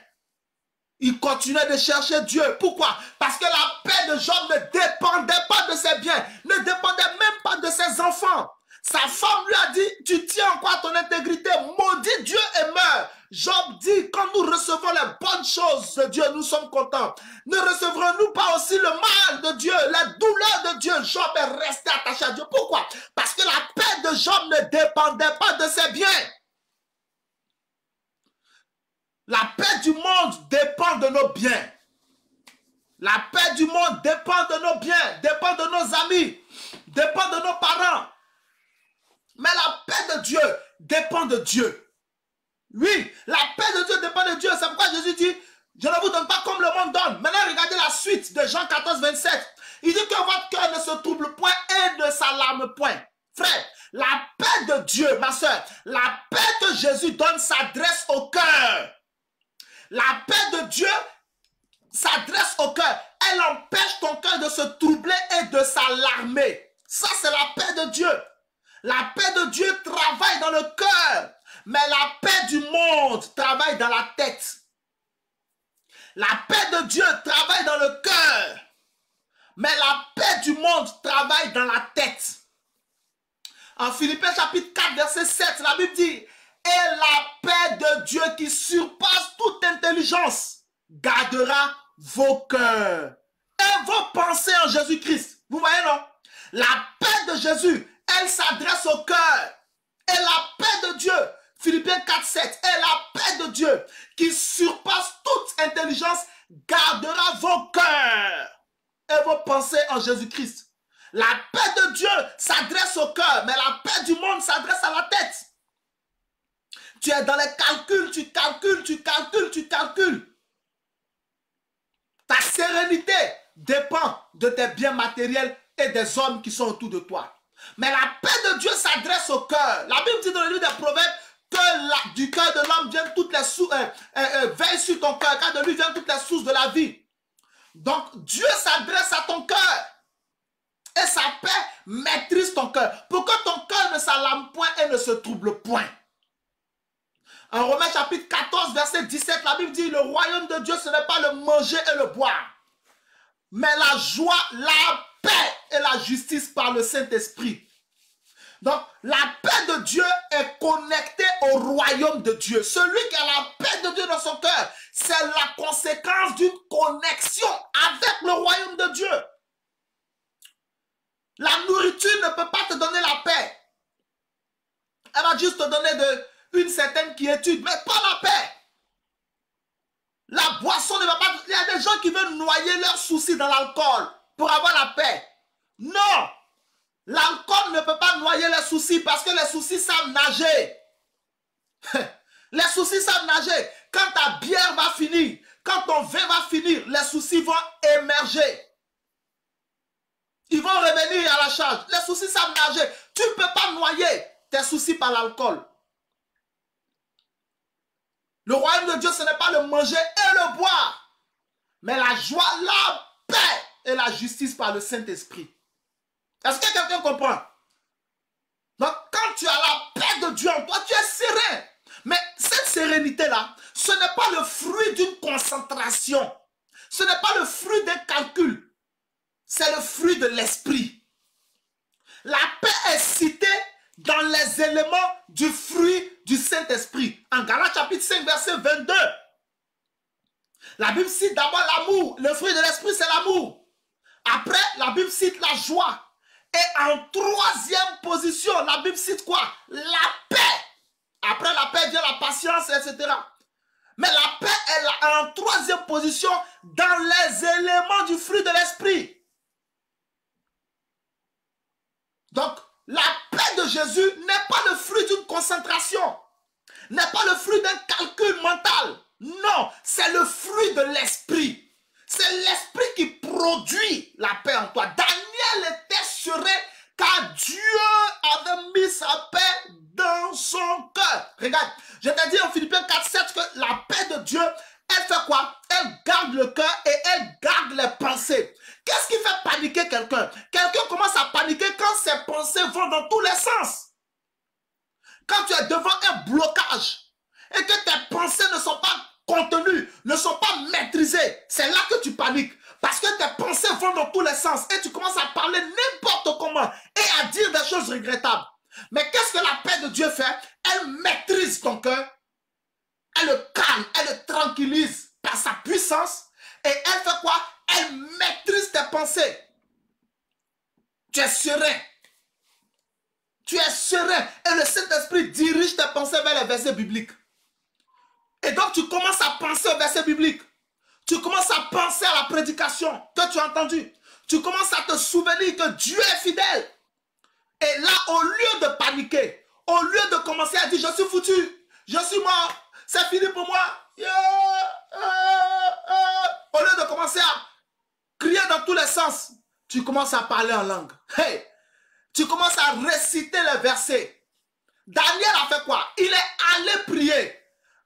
Il continuait de chercher Dieu. Pourquoi? Parce que la paix de Job ne dépendait pas de ses biens, ne dépendait même pas de ses enfants. Sa femme lui a dit, tu tiens encore à ton intégrité, maudit Dieu et meurs. Job dit, quand nous recevons les bonnes choses de Dieu, nous sommes contents. Ne recevrons-nous pas aussi le mal de Dieu, la douleur de Dieu? Job est resté attaché à Dieu. Pourquoi? Parce que la paix de Job ne dépendait pas de ses biens. La paix du monde dépend de nos biens. La paix du monde dépend de nos biens, dépend de nos amis, dépend de nos parents. Mais la paix de Dieu dépend de Dieu. Oui, la paix de Dieu dépend de Dieu. C'est pourquoi Jésus dit, je ne vous donne pas comme le monde donne. Maintenant, regardez la suite de Jean 14, 27. Il dit que votre cœur ne se trouble point et ne s'alarme point. Frère, la paix de Dieu, ma soeur, la paix que Jésus donne s'adresse au cœur. La paix de Dieu s'adresse au cœur. Elle empêche ton cœur de se troubler et de s'alarmer. Ça, c'est la paix de Dieu. La paix de Dieu travaille dans le cœur. Mais la paix du monde travaille dans la tête. La paix de Dieu travaille dans le cœur. Mais la paix du monde travaille dans la tête. En Philippiens chapitre 4, verset 7, la Bible dit, et la paix de Dieu qui surpasse toute intelligence gardera vos cœurs et vos pensées en Jésus-Christ. Vous voyez, non? La paix de Jésus, elle s'adresse au cœur. Et la paix de Dieu, Philippiens 4, 7, et la paix de Dieu qui surpasse toute intelligence gardera vos cœurs et vos pensées en Jésus-Christ. La paix de Dieu s'adresse au cœur, mais la paix du monde s'adresse à la tête. Tu es dans les calculs, tu calcules, tu calcules, tu calcules. Ta sérénité dépend de tes biens matériels et des hommes qui sont autour de toi. Mais la paix de Dieu s'adresse au cœur. La Bible dit dans le livre des Proverbes que du cœur de l'homme viennent toutes les sources, veille sur ton cœur, car de lui viennent toutes les sources de la vie. Donc Dieu s'adresse à ton cœur. Et sa paix maîtrise ton cœur. Pour que ton cœur ne s'alarme point et ne se trouble point. En Romains chapitre 14, verset 17, la Bible dit, le royaume de Dieu, ce n'est pas le manger et le boire, mais la joie, la paix et la justice par le Saint-Esprit. Donc, la paix de Dieu est connectée au royaume de Dieu. Celui qui a la paix de Dieu dans son cœur, c'est la conséquence d'une connexion avec le royaume de Dieu. La nourriture ne peut pas te donner la paix. Elle va juste te donner une certaine quiétude, mais pas la paix. La boisson ne va pas... Il y a des gens qui veulent noyer leurs soucis dans l'alcool pour avoir la paix. Non! L'alcool ne peut pas noyer les soucis parce que les soucis savent nager. Les soucis savent nager. Quand ta bière va finir, quand ton vin va finir, les soucis vont émerger. Ils vont revenir à la charge. Les soucis savent nager. Tu ne peux pas noyer tes soucis par l'alcool. Le royaume de Dieu, ce n'est pas le manger et le boire, mais la joie, la paix et la justice par le Saint-Esprit. Est-ce que quelqu'un comprend? Donc, quand tu as la paix de Dieu en toi, tu es serein. Mais cette sérénité-là, ce n'est pas le fruit d'une concentration. Ce n'est pas le fruit d'un calcul. C'est le fruit de l'esprit. La paix est citée dans les éléments du fruit du Saint-Esprit. En Galates chapitre 5, verset 22. La Bible cite d'abord l'amour. Le fruit de l'esprit, c'est l'amour. Après, la Bible cite la joie. Et en troisième position, la Bible cite quoi? La paix. Après la paix vient la patience, etc. Mais la paix est en troisième position dans les éléments du fruit de l'esprit. Donc, la paix de Jésus n'est pas le fruit d'une concentration. n'est pas le fruit d'un calcul mental. Non, c'est le fruit de l'esprit. C'est l'esprit qui produit la paix en toi. Daniel était serein car Dieu avait mis sa paix dans son cœur. Regarde, je t'ai dit en Philippiens 4:7 que la paix de Dieu, elle fait quoi? Elle garde le cœur et elle garde les pensées. Qu'est-ce qui fait paniquer quelqu'un? Quelqu'un commence à paniquer quand ses pensées vont dans tous les sens. Quand tu es devant un blocage et que tes pensées ne sont pas contenues, ne sont pas maîtrisées, c'est là que tu paniques. Parce que tes pensées vont dans tous les sens et tu commences à parler n'importe comment et à dire des choses regrettables. Mais qu'est-ce que la paix de Dieu fait? Elle maîtrise ton cœur, elle le calme, elle le tranquillise par sa puissance et elle fait quoi? Elle maîtrise tes pensées. Tu es serein. Tu es serein et le Saint-Esprit dirige tes pensées vers les versets bibliques. Et donc tu commences à penser aux versets bibliques. Tu commences à penser à la prédication que tu as entendue. Tu commences à te souvenir que Dieu est fidèle. Et là, au lieu de paniquer, au lieu de commencer à dire je suis foutu, je suis mort, c'est fini pour moi. Au lieu de commencer à crier dans tous les sens, tu commences à parler en langue. Hey! Tu commences à réciter les versets. Daniel a fait quoi? Il est allé prier.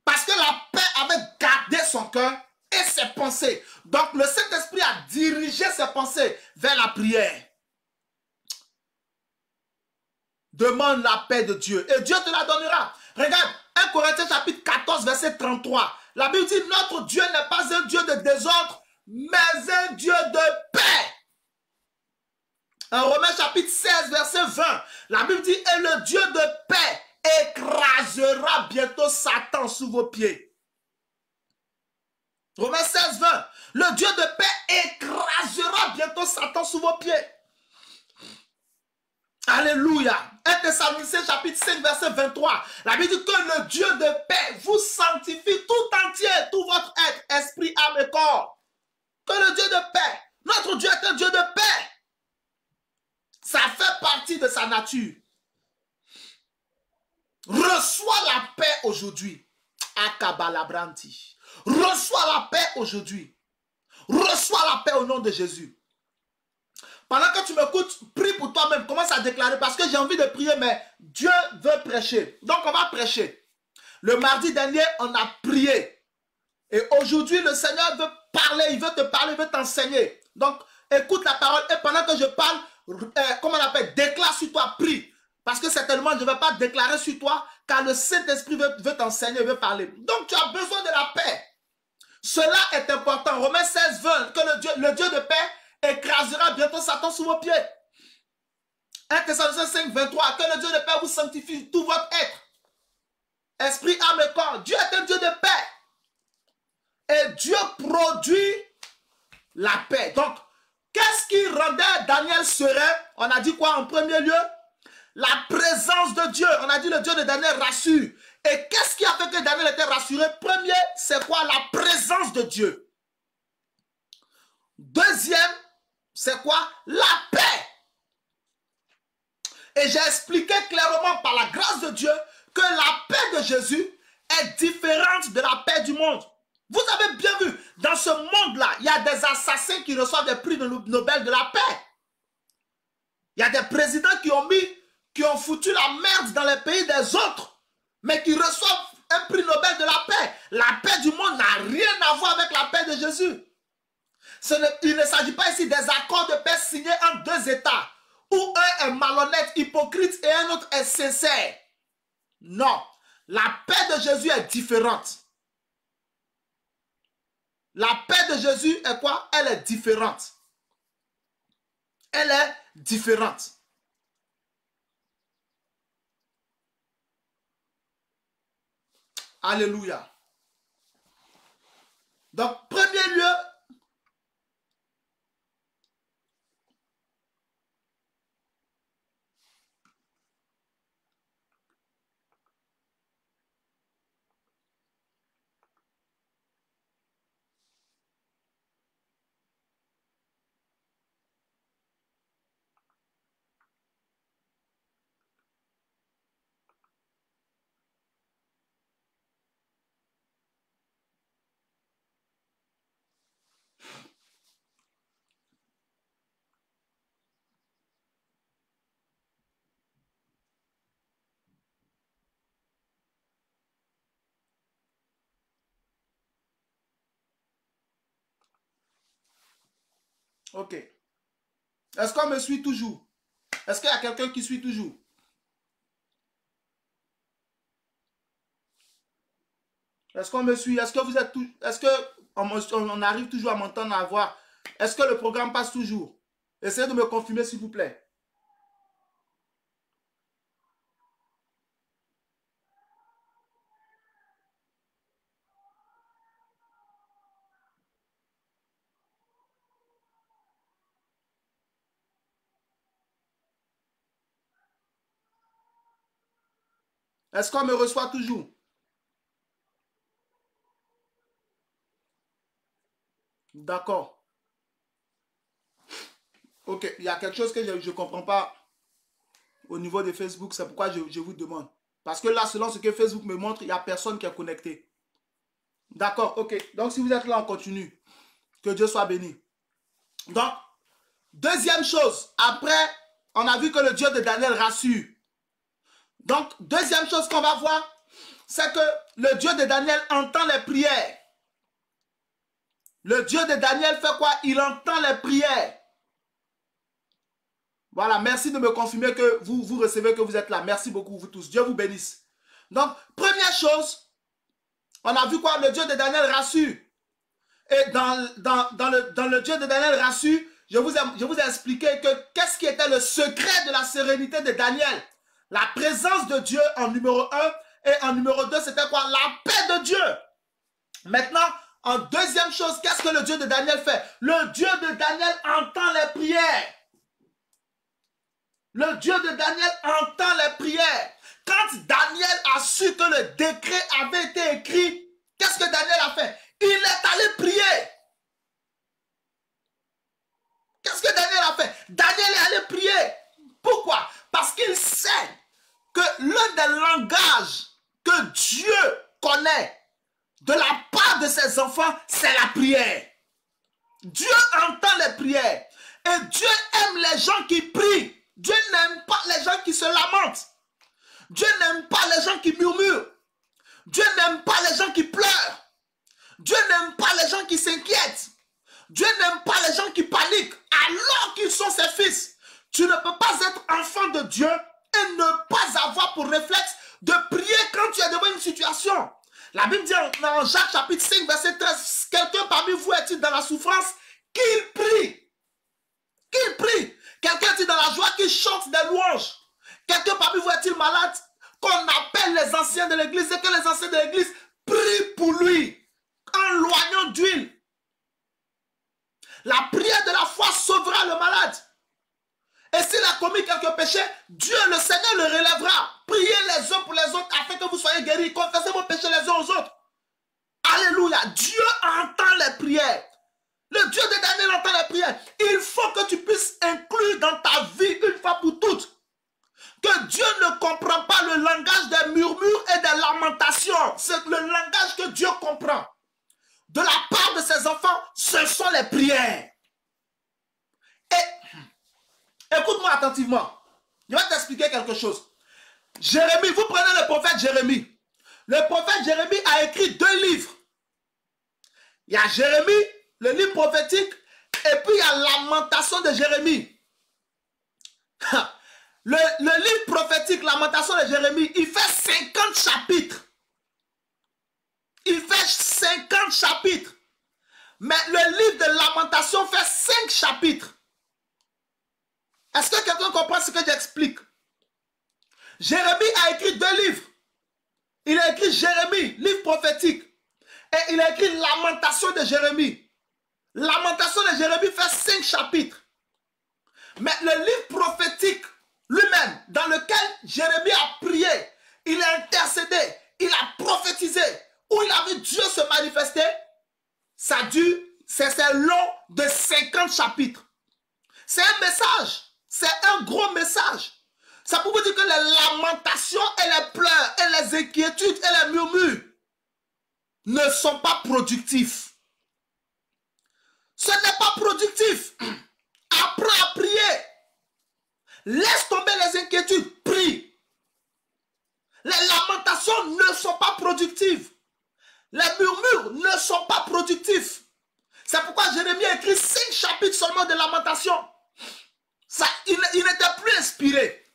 Parce que la paix avait gardé son cœur et ses pensées. Donc le Saint-Esprit a dirigé ses pensées vers la prière. Demande la paix de Dieu et Dieu te la donnera. Regarde, 1 Corinthiens chapitre 14, verset 33. La Bible dit, notre Dieu n'est pas un Dieu de désordre, mais un Dieu de paix. En Romains chapitre 16, verset 20, la Bible dit, et le Dieu de paix écrasera bientôt Satan sous vos pieds. Romains 16, 20, le Dieu de paix écrasera bientôt Satan sous vos pieds. Alléluia. 1 Thessaloniciens chapitre 5, verset 23, la Bible dit que le Dieu de paix vous sanctifie tout entier, tout votre être, esprit, âme et corps. Que le Dieu de paix, notre Dieu est un Dieu de paix. Ça fait partie de sa nature. Reçois la paix aujourd'hui. Akabalabranti. Reçois la paix aujourd'hui. Reçois la paix au nom de Jésus. Pendant que tu m'écoutes, prie pour toi-même. Commence à déclarer parce que j'ai envie de prier, mais Dieu veut prêcher. Donc on va prêcher. Le mardi dernier, on a prié. Et aujourd'hui, le Seigneur veut parler. Il veut te parler, il veut t'enseigner. Donc écoute la parole et pendant que je parle, comment on appelle, déclare sur toi, prie. Parce que certainement, je ne vais pas déclarer sur toi, car le Saint-Esprit veut t'enseigner, veut parler. Donc, tu as besoin de la paix. Cela est important. Romains 16, 20, que le Dieu de paix écrasera bientôt Satan sous vos pieds. 1 Thessaloniciens 5, 23, que le Dieu de paix vous sanctifie tout votre être. Esprit, âme et corps. Dieu est un Dieu de paix. Et Dieu produit la paix. Donc, qu'est-ce qui rendait Daniel serein? On a dit quoi en premier lieu? La présence de Dieu. On a dit le Dieu de Daniel rassure. Et qu'est-ce qui a fait que Daniel était rassuré? Premier, c'est quoi? La présence de Dieu. Deuxième, c'est quoi? La paix. Et j'ai expliqué clairement par la grâce de Dieu que la paix de Jésus est différente de la paix du monde. Vous avez bien vu, dans ce monde-là, il y a des assassins qui reçoivent des prix Nobel de la paix. Il y a des présidents qui ont foutu la merde dans les pays des autres, mais qui reçoivent un prix Nobel de la paix. La paix du monde n'a rien à voir avec la paix de Jésus. Il ne s'agit pas ici des accords de paix signés entre deux États, où un est malhonnête, hypocrite et un autre est sincère. Non, la paix de Jésus est différente. La paix de Jésus est quoi? Elle est différente. Elle est différente. Alléluia. Donc, premier lieu, Ok. Est-ce qu'on me suit toujours? Est-ce qu'il y a quelqu'un qui suit toujours? Est-ce qu'on me suit? Est-ce que vous êtes tout... Est-ce qu'on arrive toujours à m'entendre, à voir? Est-ce que le programme passe toujours? Essayez de me confirmer, s'il vous plaît. Est-ce qu'on me reçoit toujours? D'accord. Ok, il y a quelque chose que je ne comprends pas au niveau de Facebook. C'est pourquoi je vous demande. Parce que là, selon ce que Facebook me montre, il n'y a personne qui est connecté. D'accord, ok. Donc, si vous êtes là, on continue. Que Dieu soit béni. Donc, deuxième chose. Après, on a vu que le Dieu de Daniel rassure. Donc, deuxième chose qu'on va voir, c'est que le Dieu de Daniel entend les prières. Le Dieu de Daniel fait quoi? Il entend les prières. Voilà, merci de me confirmer que vous recevez, que vous êtes là. Merci beaucoup, vous tous. Dieu vous bénisse. Donc, première chose, on a vu quoi? Le Dieu de Daniel rassure. Et dans le Dieu de Daniel rassure, je vous ai expliqué que qu'est-ce qui était le secret de la sérénité de Daniel? La présence de Dieu en numéro 1 et en numéro 2, c'était quoi? La paix de Dieu. Maintenant, en deuxième chose, qu'est-ce que le Dieu de Daniel fait? Le Dieu de Daniel entend les prières. Le Dieu de Daniel entend les prières. Quand Daniel a su que le décret avait été écrit, qu'est-ce que Daniel a fait? Il est allé prier. Qu'est-ce que Daniel a fait? Daniel est allé prier. Pourquoi? Parce qu'il sait que l'un des langages que Dieu connaît de la part de ses enfants, c'est la prière. Dieu entend les prières. Et Dieu aime les gens qui prient. Dieu n'aime pas les gens qui se lamentent. Dieu n'aime pas les gens qui murmurent. Dieu n'aime pas les gens qui pleurent. Dieu n'aime pas les gens qui s'inquiètent. Dieu n'aime pas les gens qui paniquent alors qu'ils sont ses fils. Tu ne peux pas être enfant de Dieu et ne pas avoir pour réflexe de prier quand tu es devant une situation. La Bible dit en Jacques chapitre 5 verset 13, quelqu'un parmi vous est-il dans la souffrance? Qu'il prie. Qu'il prie. Quelqu'un est-il dans la joie? Qu'il chante des louanges. Quelqu'un parmi vous est-il malade? Qu'on appelle les anciens de l'église et que les anciens de l'église prient pour lui en loignant d'huile. La prière de la foi sauvera le malade. Et s'il a commis quelques péchés, Dieu, le Seigneur, le relèvera. Priez les uns pour les autres afin que vous soyez guéris. Confessez vos péchés les uns aux autres. Alléluia. Dieu entend les prières. Le Dieu de Daniel entend les prières. Il faut que tu puisses inclure dans ta vie une fois pour toutes que Dieu ne comprend pas le langage des murmures et des lamentations. C'est le langage que Dieu comprend. De la part de ses enfants, ce sont les prières. Et écoute-moi attentivement. Je vais t'expliquer quelque chose. Jérémie, vous prenez le prophète Jérémie. Le prophète Jérémie a écrit 2 livres. Il y a Jérémie, le livre prophétique, et puis il y a Lamentation de Jérémie. Le livre prophétique, Lamentation de Jérémie, il fait 50 chapitres. Il fait 50 chapitres. Mais le livre de Lamentation fait 5 chapitres. Est-ce que quelqu'un comprend ce que j'explique? Jérémie a écrit 2 livres. Il a écrit Jérémie, livre prophétique. Et il a écrit Lamentation de Jérémie. Lamentation de Jérémie fait 5 chapitres. Mais le livre prophétique lui-même, dans lequel Jérémie a prié, il a intercédé, il a prophétisé, où il a vu Dieu se manifester, ça dure, c'est long de 50 chapitres. C'est un message, c'est un gros message. Ça peut vous dire que les lamentations et les pleurs et les inquiétudes et les murmures ne sont pas productifs. Ce n'est pas productif. Apprends à prier. Laisse tomber les inquiétudes. Prie. Les lamentations ne sont pas productives. Les murmures ne sont pas productifs. C'est pourquoi Jérémie a écrit 5 chapitres seulement de Lamentation. Il n'était plus inspiré.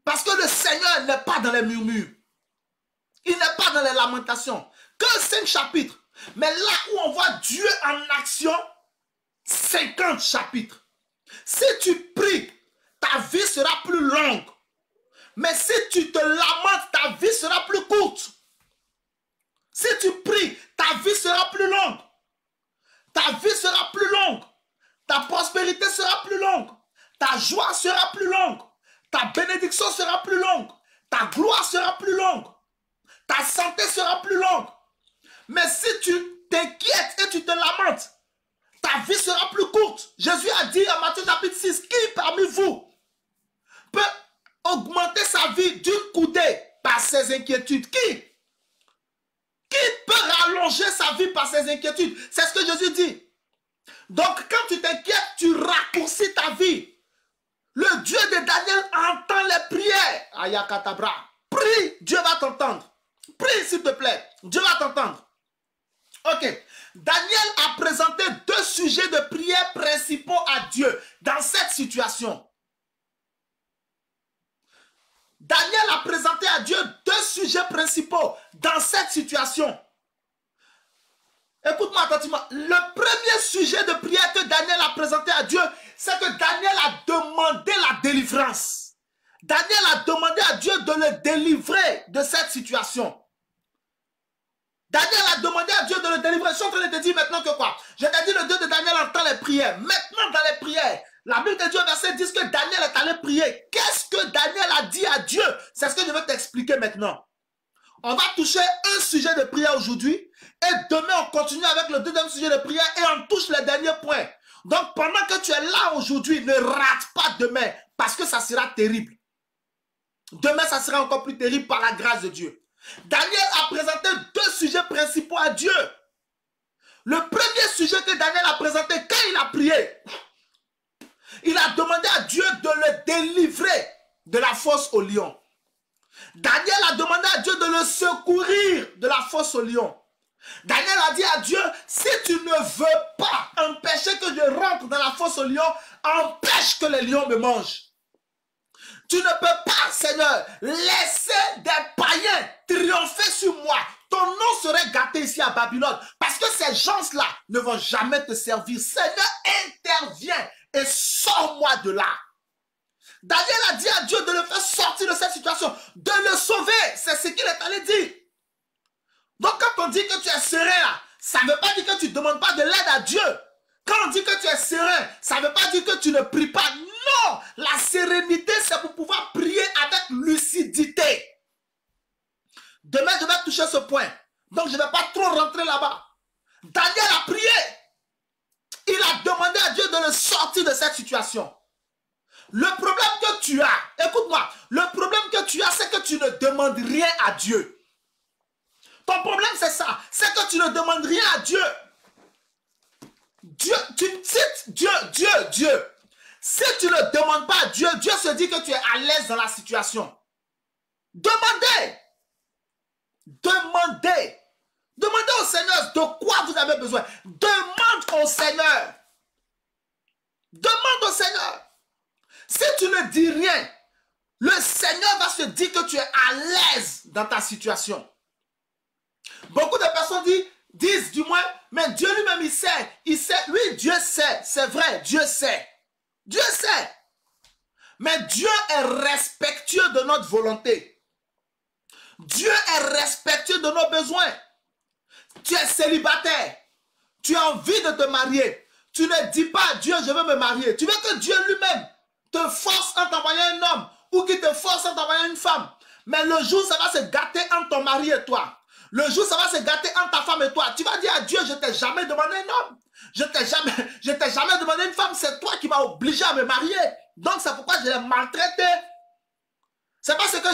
Parce que le Seigneur n'est pas dans les murmures. Il n'est pas dans les lamentations. Que 5 chapitres. Mais là où on voit Dieu en action, 50 chapitres. Si tu pries, ta vie sera plus longue. Mais si tu te lamentes, ta vie sera plus courte. Si tu pries, ta vie sera plus longue. Ta vie sera plus longue. Ta prospérité sera plus longue. Ta joie sera plus longue. Ta bénédiction sera plus longue. Ta gloire sera plus longue. Ta santé sera plus longue. Mais si tu t'inquiètes et tu te lamentes, ta vie sera plus courte. Jésus a dit en Matthieu chapitre 6, qui parmi vous peut augmenter sa vie d'une coudée par ses inquiétudes? Qui peut rallonger sa vie par ses inquiétudes? C'est ce que Jésus dit. Donc quand tu t'inquiètes, tu raccourcis ta vie. Le Dieu de Daniel entend les prières. Ayakatabra. Prie, Dieu va t'entendre. Prie s'il te plaît, Dieu va t'entendre. Ok, Daniel a présenté 2 sujets de prière principaux à Dieu dans cette situation. Daniel a présenté à Dieu 2 sujets principaux dans cette situation. Écoute-moi attentivement. Le premier sujet de prière que Daniel a présenté à Dieu, c'est que Daniel a demandé la délivrance. Daniel a demandé à Dieu de le délivrer de cette situation. Daniel a demandé à Dieu de le délivrer. Je suis en train de te dire maintenant que quoi? Je t'ai dit, le Dieu de Daniel entend les prières. Maintenant dans les prières, la Bible de Dieu verset 10 que Daniel est allé prier. Qu'est-ce que Daniel a dit à Dieu? C'est ce que je vais t'expliquer maintenant. On va toucher un sujet de prière aujourd'hui et demain on continue avec le deuxième sujet de prière et on touche les derniers points. Donc pendant que tu es là aujourd'hui, ne rate pas demain parce que ça sera terrible. Demain ça sera encore plus terrible par la grâce de Dieu. Daniel a présenté 2 sujets principaux à Dieu. Le premier sujet que Daniel a présenté quand il a prié, il a demandé à Dieu de le délivrer de la fosse au lion. Daniel a demandé à Dieu de le secourir de la fosse au lion. Daniel a dit à Dieu, si tu ne veux pas empêcher que je rentre dans la fosse au lion, empêche que les lions me mangent. Tu ne peux pas, Seigneur, laisser des païens triompher sur moi. Ton nom serait gâté ici à Babylone. Parce que ces gens-là ne vont jamais te servir. Seigneur, interviens et sors-moi de là. Daniel a dit à Dieu de le faire sortir de cette situation, de le sauver. C'est ce qu'il est allé dire. Donc quand on dit que tu es serein là, ça ne veut pas dire que tu ne demandes pas de l'aide à Dieu. Quand on dit que tu es serein, ça ne veut pas dire que tu ne pries pas. Non, la sérénité, c'est pour pouvoir prier avec lucidité. Demain, je vais toucher ce point. Donc, je ne vais pas trop rentrer là-bas. Daniel a prié. Il a demandé à Dieu de le sortir de cette situation. Le problème que tu as, écoute-moi, le problème que tu as, c'est que tu ne demandes rien à Dieu. Ton problème, c'est ça. C'est que tu ne demandes rien à Dieu. Dieu, tu cites Dieu. Si tu ne demandes pas à Dieu, Dieu se dit que tu es à l'aise dans la situation. Demandez. Demandez. Demandez au Seigneur de quoi vous avez besoin. Demande au Seigneur. Demande au Seigneur. Si tu ne dis rien, le Seigneur va se dire que tu es à l'aise dans ta situation. Beaucoup de personnes disent du moins, mais Dieu lui-même il sait, oui Dieu sait, c'est vrai, Dieu sait. Dieu sait. Mais Dieu est respectueux de notre volonté. Dieu est respectueux de nos besoins. Tu es célibataire. Tu as envie de te marier. Tu ne dis pas à Dieu, je veux me marier. Tu veux que Dieu lui-même te force en t'envoyant un homme ou qu'il te force en t'envoyant une femme. Mais le jour, ça va se gâter entre ton mari et toi. Le jour, ça va se gâter entre ta femme et toi. Tu vas dire à Dieu, je ne t'ai jamais demandé un homme. Je ne t'ai jamais demandé une femme. C'est toi qui m'as obligé à me marier. Donc, c'est pourquoi je l'ai maltraité. C'est pas ce que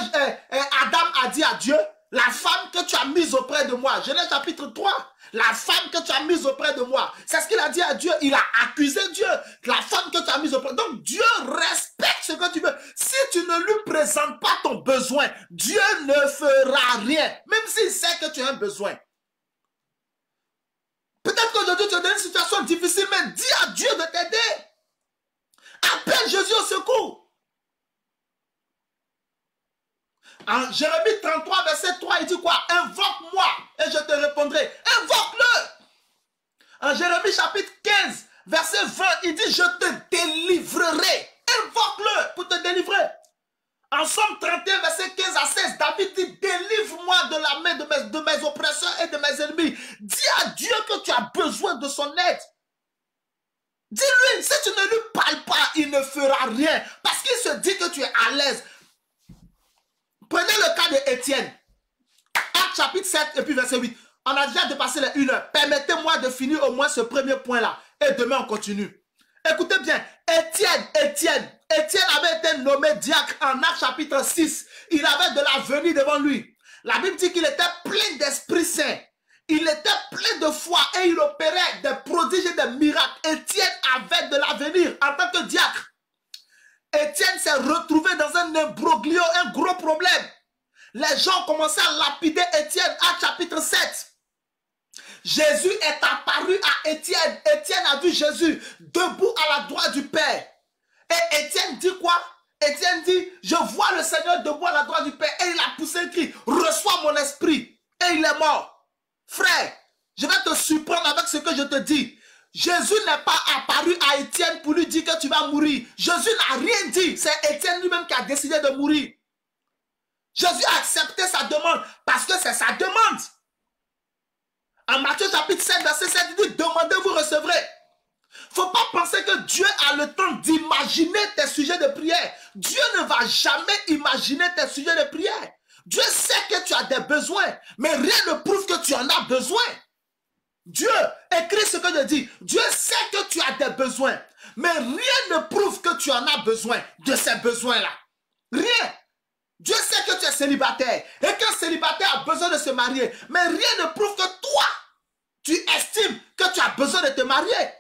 Adam a dit à Dieu. La femme que tu as mise auprès de moi. Genèse chapitre 3. La femme que tu as mise auprès de moi. C'est ce qu'il a dit à Dieu. Il a accusé Dieu. La femme que tu as mise auprès. Donc Dieu respecte ce que tu veux. Si tu ne lui présentes pas ton besoin, Dieu ne fera rien. Même s'il sait que tu as un besoin. Peut-être Peut-être qu'aujourd'hui tu es dans une situation difficile, mais dis à Dieu de t'aider. Appelle Jésus au secours. En Jérémie 33, verset 3, il dit quoi? Invoque-moi et je te répondrai. Invoque-le. En Jérémie chapitre 15, verset 20, il dit je te délivrerai. Invoque-le pour te délivrer. En Somme 31, verset 15 à 16, David dit délivre-moi de la main de mes oppresseurs et de mes ennemis. Dis à Dieu que tu as besoin de son aide. Dis-lui, si tu ne lui parles pas, il ne fera rien. Parce qu'il se dit que tu es à l'aise. Prenez le cas d'Étienne. Acte chapitre 7 et puis verset 8. On a déjà dépassé les 1 heure. Permettez-moi de finir au moins ce premier point-là. Et demain, on continue. Écoutez bien. Étienne avait été nommé diacre en Acte chapitre 6. Il avait de l'avenir devant lui. La Bible dit qu'il était plein d'Esprit Saint. Il était plein de foi et il opérait des prodiges et des miracles. Étienne avait de l'avenir en tant que diacre. Étienne s'est retrouvé dans un imbroglio, un gros problème. Les gens ont commencé à lapider Étienne à chapitre 7. Jésus est apparu à Étienne. Étienne a vu Jésus debout à la droite du Père. Et Étienne dit quoi? Étienne dit, je vois le Seigneur debout à la droite du Père. Et il a poussé un cri, reçois mon esprit. Et il est mort. Frère, je vais te surprendre avec ce que je te dis. Jésus n'est pas apparu à Étienne pour lui dire que tu vas mourir. Jésus n'a rien dit. C'est Étienne lui-même qui a décidé de mourir. Jésus a accepté sa demande parce que c'est sa demande. En Matthieu chapitre 7, verset 7, il dit, demandez, vous recevrez. Il ne faut pas penser que Dieu a le temps d'imaginer tes sujets de prière. Dieu ne va jamais imaginer tes sujets de prière. Dieu sait que tu as des besoins, mais rien ne prouve que tu en as besoin. Dieu, écris ce que je dis. Dieu sait que tu as des besoins, mais rien ne prouve que tu en as besoin de ces besoins-là. Rien. Dieu sait que tu es célibataire et qu'un célibataire a besoin de se marier, mais rien ne prouve que toi, tu estimes que tu as besoin de te marier.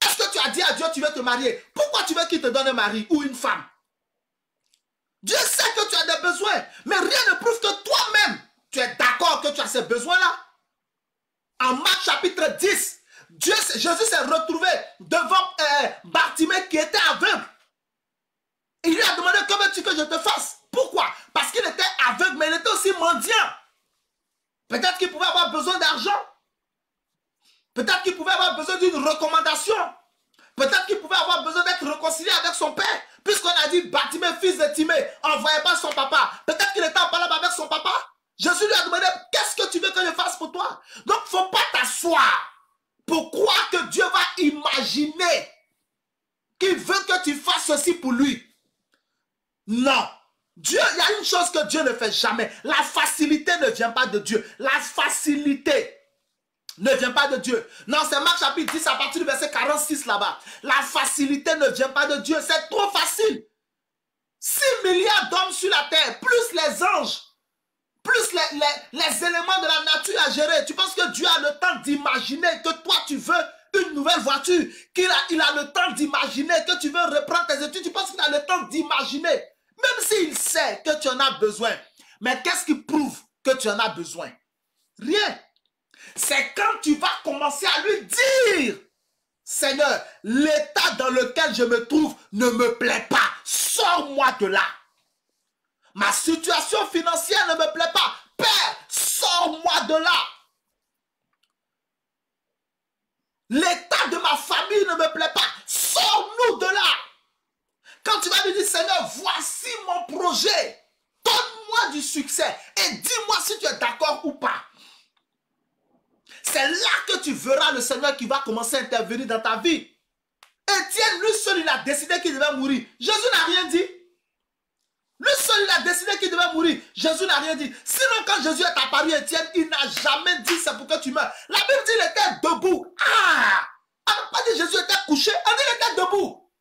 Est-ce que tu as dit à Dieu tu veux te marier? Pourquoi tu veux qu'il te donne un mari ou une femme? Dieu sait que tu as des besoins, mais rien ne prouve que toi-même, tu es d'accord que tu as ces besoins-là. En Marc chapitre 10, Jésus s'est retrouvé devant Bartimée qui était aveugle. Il lui a demandé, que veux-tu que je te fasse? Pourquoi? Parce qu'il était aveugle, mais il était aussi mendiant. Peut-être qu'il pouvait avoir besoin d'argent. Peut-être qu'il pouvait avoir besoin d'une recommandation. Peut-être qu'il pouvait avoir besoin d'être réconcilié avec son père. Puisqu'on a dit, Bartimée, fils de Timée, envoyez pas son papa. Peut-être qu'il était en parlant avec son papa. Jésus lui a demandé, qu'est-ce que tu veux que je fasse pour toi? Donc, il ne faut pas t'asseoir pour croire que Dieu va imaginer qu'il veut que tu fasses ceci pour lui. Non. Dieu, il y a une chose que Dieu ne fait jamais. La facilité ne vient pas de Dieu. La facilité ne vient pas de Dieu. Non, c'est Marc chapitre 10 à partir du verset 46 là-bas. La facilité ne vient pas de Dieu. C'est trop facile. 6 milliards d'hommes sur la terre, plus les anges, plus les éléments de la nature à gérer. Tu penses que Dieu a le temps d'imaginer que toi tu veux une nouvelle voiture, il a le temps d'imaginer que tu veux reprendre tes études. Tu penses qu'il a le temps d'imaginer, même s'il sait que tu en as besoin. Mais qu'est-ce qui prouve que tu en as besoin? Rien. C'est quand tu vas commencer à lui dire, Seigneur, l'état dans lequel je me trouve ne me plaît pas. Sors-moi de là. Ma situation financière ne me plaît pas. Père, sors-moi de là. L'état de ma famille ne me plaît pas. Sors-nous de là. Quand tu vas lui dire, Seigneur, voici mon projet. Donne-moi du succès et dis-moi si tu es d'accord ou pas. C'est là que tu verras le Seigneur qui va commencer à intervenir dans ta vie. Étienne, lui seul, il a décidé qu'il devait mourir. Jésus n'a rien dit. Lui seul, il a décidé qu'il devait mourir. Jésus n'a rien dit. Sinon, quand Jésus est apparu, Étienne, il n'a jamais dit c'est pour que tu meurs. La Bible dit qu'il était debout. Ah! On n'a pas dit Jésus était couché. On dit qu'il était debout.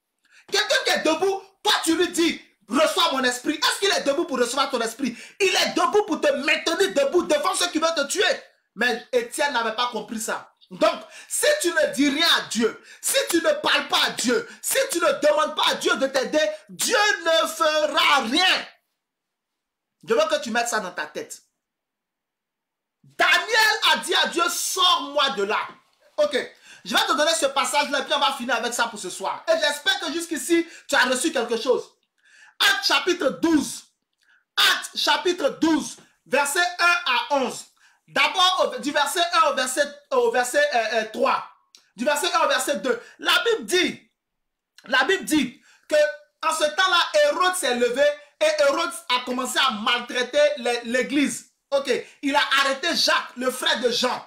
Quelqu'un qui est debout, toi tu lui dis, reçois mon esprit. Est-ce qu'il est debout pour recevoir ton esprit? Il est debout pour te maintenir debout devant ceux qui veulent te tuer. Mais Étienne n'avait pas compris ça. Donc, si tu ne dis rien à Dieu, si tu ne parles pas à Dieu, si tu ne demandes pas à Dieu de t'aider, Dieu ne fera rien. Je veux que tu mettes ça dans ta tête. Daniel a dit à Dieu, sors-moi de là. Ok, je vais te donner ce passage-là, puis on va finir avec ça pour ce soir. Et j'espère que jusqu'ici, tu as reçu quelque chose. Acte chapitre 12. Acte chapitre 12, verset 1 à 11. D'abord, du verset 1 au verset 3. Du verset 1 au verset 2. La Bible dit que en ce temps-là, Hérode s'est levé et Hérode a commencé à maltraiter l'église. Ok, il a arrêté Jacques, le frère de Jean.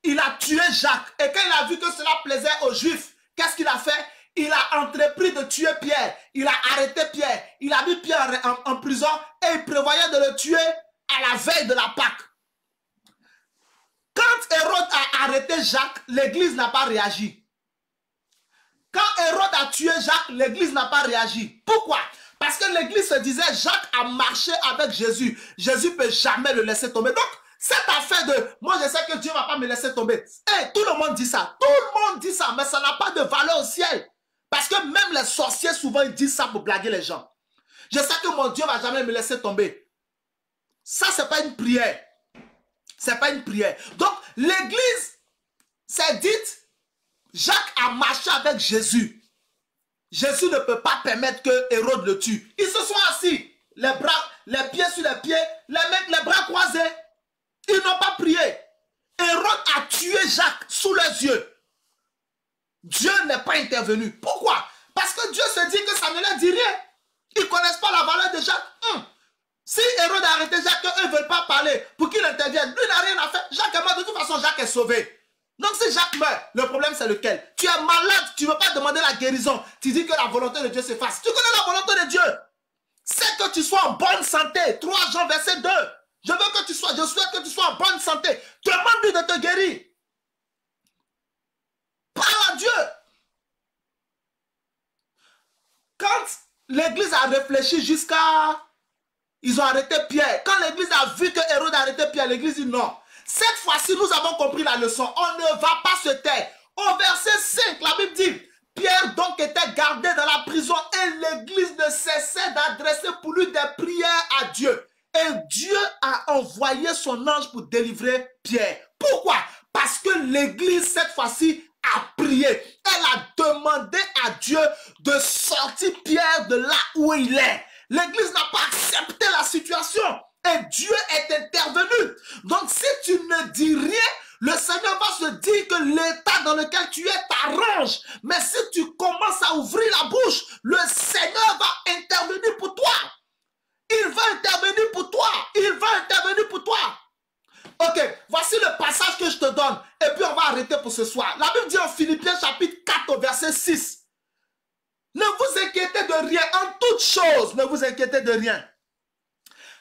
Il a tué Jacques. Et quand il a vu que cela plaisait aux Juifs, qu'est-ce qu'il a fait? Il a entrepris de tuer Pierre. Il a arrêté Pierre. Il a mis Pierre en prison et il prévoyait de le tuer à la veille de la Pâque. Quand Hérode a arrêté Jacques, l'église n'a pas réagi. Quand Hérode a tué Jacques, l'église n'a pas réagi. Pourquoi? Parce que l'église se disait, Jacques a marché avec Jésus. Jésus ne peut jamais le laisser tomber. Donc, cette affaire de, moi je sais que Dieu ne va pas me laisser tomber. Hey, tout le monde dit ça. Tout le monde dit ça, mais ça n'a pas de valeur au ciel. Parce que même les sorciers, souvent, ils disent ça pour blaguer les gens. Je sais que mon Dieu ne va jamais me laisser tomber. Ça, ce n'est pas une prière. Ce n'est pas une prière. Donc, l'église s'est dite, Jacques a marché avec Jésus. Jésus ne peut pas permettre que Hérode le tue. Ils se sont assis, les pieds sur les pieds, les bras croisés. Ils n'ont pas prié. Hérode a tué Jacques sous les yeux. Dieu n'est pas intervenu. Pourquoi? Parce que Dieu se dit que ça ne leur dit rien. Ils ne connaissent pas la valeur de Jacques. Si Hérode a arrêté Jacques, eux ne veulent pas parler pour qu'il intervienne. Lui n'a rien à faire. Jacques est mort. De toute façon, Jacques est sauvé. Donc si Jacques meurt, le problème c'est lequel? Tu es malade, tu ne veux pas demander la guérison. Tu dis que la volonté de Dieu se fasse. Tu connais la volonté de Dieu. C'est que tu sois en bonne santé. 3 Jean verset 2. Je souhaite que tu sois en bonne santé. Demande-lui de te guérir. Parle à Dieu. Quand l'église a réfléchi jusqu'à... Ils ont arrêté Pierre. Quand l'église a vu que Hérode a arrêté Pierre, l'église dit non. Cette fois-ci, nous avons compris la leçon. On ne va pas se taire. Au verset 5, la Bible dit, Pierre donc était gardé dans la prison et l'église ne cessait d'adresser pour lui des prières à Dieu. Et Dieu a envoyé son ange pour délivrer Pierre. Pourquoi? Parce que l'église, cette fois-ci, a prié. Elle a demandé à Dieu de sortir Pierre de là où il est. L'église n'a pas accepté la situation. Et Dieu est intervenu. Donc si tu ne dis rien, le Seigneur va se dire que l'état dans lequel tu es t'arrange. Mais si tu commences à ouvrir la bouche, le Seigneur va intervenir pour toi. Il va intervenir pour toi. Il va intervenir pour toi. Ok, voici le passage que je te donne. Et puis on va arrêter pour ce soir. La Bible dit en Philippiens chapitre 4 au verset 6. Ne vous inquiétez de rien. En toute chose, ne vous inquiétez de rien.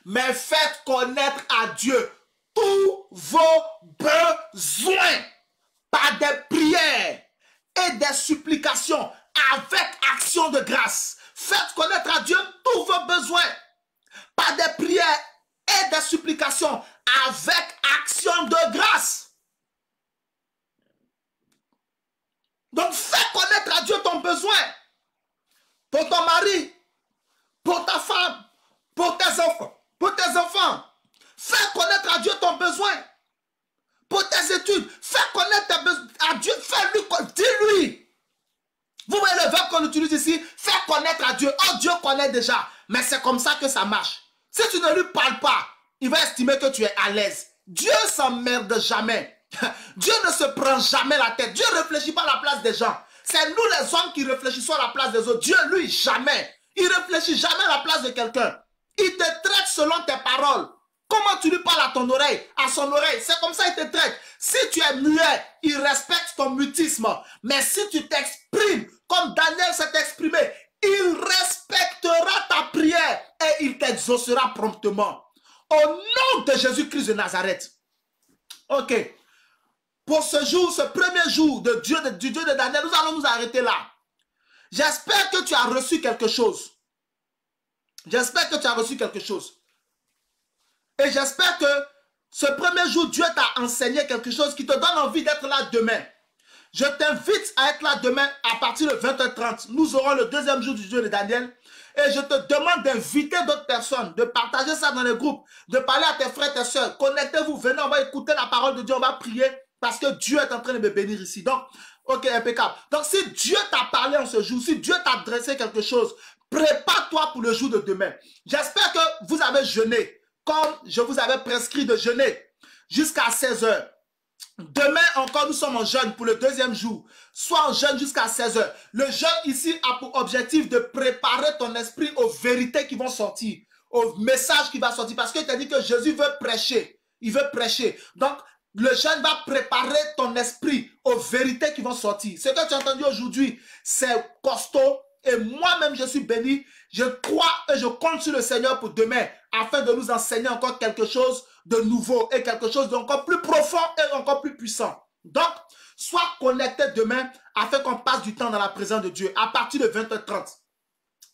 Mais faites connaître à Dieu tous vos besoins par des prières et des supplications avec action de grâce. Faites connaître à Dieu tous vos besoins par des prières et des supplications avec action de grâce. Donc fais connaître à Dieu ton besoin pour ton mari, pour ta femme, pour tes enfants. Pour tes enfants, fais connaître à Dieu ton besoin. Pour tes études, fais connaître à Dieu, fais-lui, dis-lui. Vous voyez le verbe qu'on utilise ici, fais connaître à Dieu. Oh, Dieu connaît déjà, mais c'est comme ça que ça marche. Si tu ne lui parles pas, il va estimer que tu es à l'aise. Dieu s'emmerde jamais. Dieu ne se prend jamais la tête. Dieu ne réfléchit pas à la place des gens. C'est nous les hommes qui réfléchissons à la place des autres. Dieu, lui, jamais. Il ne réfléchit jamais à la place de quelqu'un. Il te traite selon tes paroles. Comment tu lui parles à ton oreille, à son oreille, c'est comme ça il te traite. Si tu es muet, il respecte ton mutisme. Mais si tu t'exprimes comme Daniel s'est exprimé, il respectera ta prière et il t'exaucera promptement. Au nom de Jésus-Christ de Nazareth. Ok. Pour ce jour, ce premier jour du Dieu de Daniel, nous allons nous arrêter là. J'espère que tu as reçu quelque chose. J'espère que tu as reçu quelque chose. Et j'espère que ce premier jour, Dieu t'a enseigné quelque chose qui te donne envie d'être là demain. Je t'invite à être là demain à partir de 20h30. Nous aurons le deuxième jour du Dieu de Daniel. Et je te demande d'inviter d'autres personnes, de partager ça dans les groupes, de parler à tes frères et tes soeurs. Connectez-vous, venez, on va écouter la parole de Dieu, on va prier. Parce que Dieu est en train de me bénir ici. Donc, ok, impeccable. Donc, si Dieu t'a parlé en ce jour, si Dieu t'a adressé quelque chose, prépare-toi pour le jour de demain. J'espère que vous avez jeûné, comme je vous avais prescrit de jeûner, jusqu'à 16 heures. Demain encore, nous sommes en jeûne pour le deuxième jour. Sois en jeûne jusqu'à 16 heures. Le jeûne ici a pour objectif de préparer ton esprit aux vérités qui vont sortir, au message qui va sortir. Parce qu'il t'a dit que Jésus veut prêcher. Il veut prêcher. Donc, le jeûne va préparer ton esprit aux vérités qui vont sortir. Ce que tu as entendu aujourd'hui, c'est costaud. Et moi-même, je suis béni. Je crois et je compte sur le Seigneur pour demain, afin de nous enseigner encore quelque chose de nouveau et quelque chose d'encore plus profond et encore plus puissant. Donc, sois connecté demain afin qu'on passe du temps dans la présence de Dieu à partir de 20h30.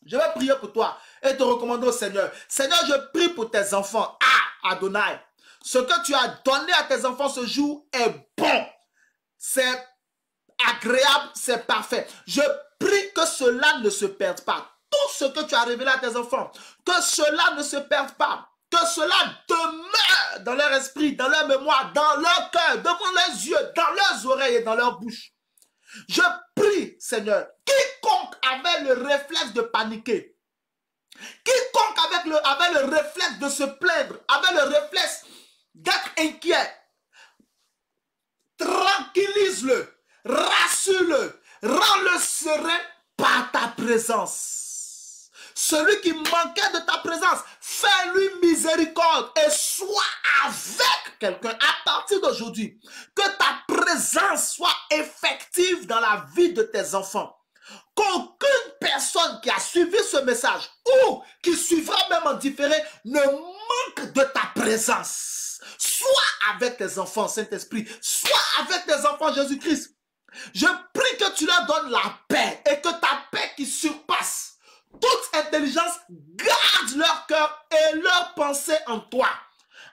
Je vais prier pour toi et te recommander au Seigneur. Seigneur, je prie pour tes enfants. Ah, Adonai, ce que tu as donné à tes enfants ce jour est bon. C'est agréable, c'est parfait. Je prie que cela ne se perde pas. Tout ce que tu as révélé à tes enfants, que cela ne se perde pas. Que cela demeure dans leur esprit, dans leur mémoire, dans leur cœur, devant leurs yeux, dans leurs oreilles et dans leur bouche. Je prie, Seigneur, quiconque avait le réflexe de paniquer, quiconque avait le réflexe de se plaindre, avait le réflexe d'être inquiet, tranquillise-le, rassure-le, rends-le serein par ta présence. Celui qui manquait de ta présence, fais-lui miséricorde et sois avec quelqu'un à partir d'aujourd'hui. Que ta présence soit effective dans la vie de tes enfants. Qu'aucune personne qui a suivi ce message ou qui suivra même en différé ne manque de ta présence. Sois avec tes enfants, Saint-Esprit. Sois avec tes enfants, Jésus-Christ. Je prie que tu leur donnes la paix et que ta paix qui surpasse toute intelligence garde leur cœur et leur pensée en toi,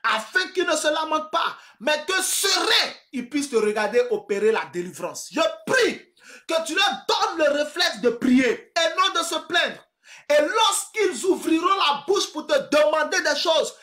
afin qu'ils ne se lamentent pas, mais que sereins, ils puissent te regarder opérer la délivrance. Je prie que tu leur donnes le réflexe de prier et non de se plaindre. Et lorsqu'ils ouvriront la bouche pour te demander des choses,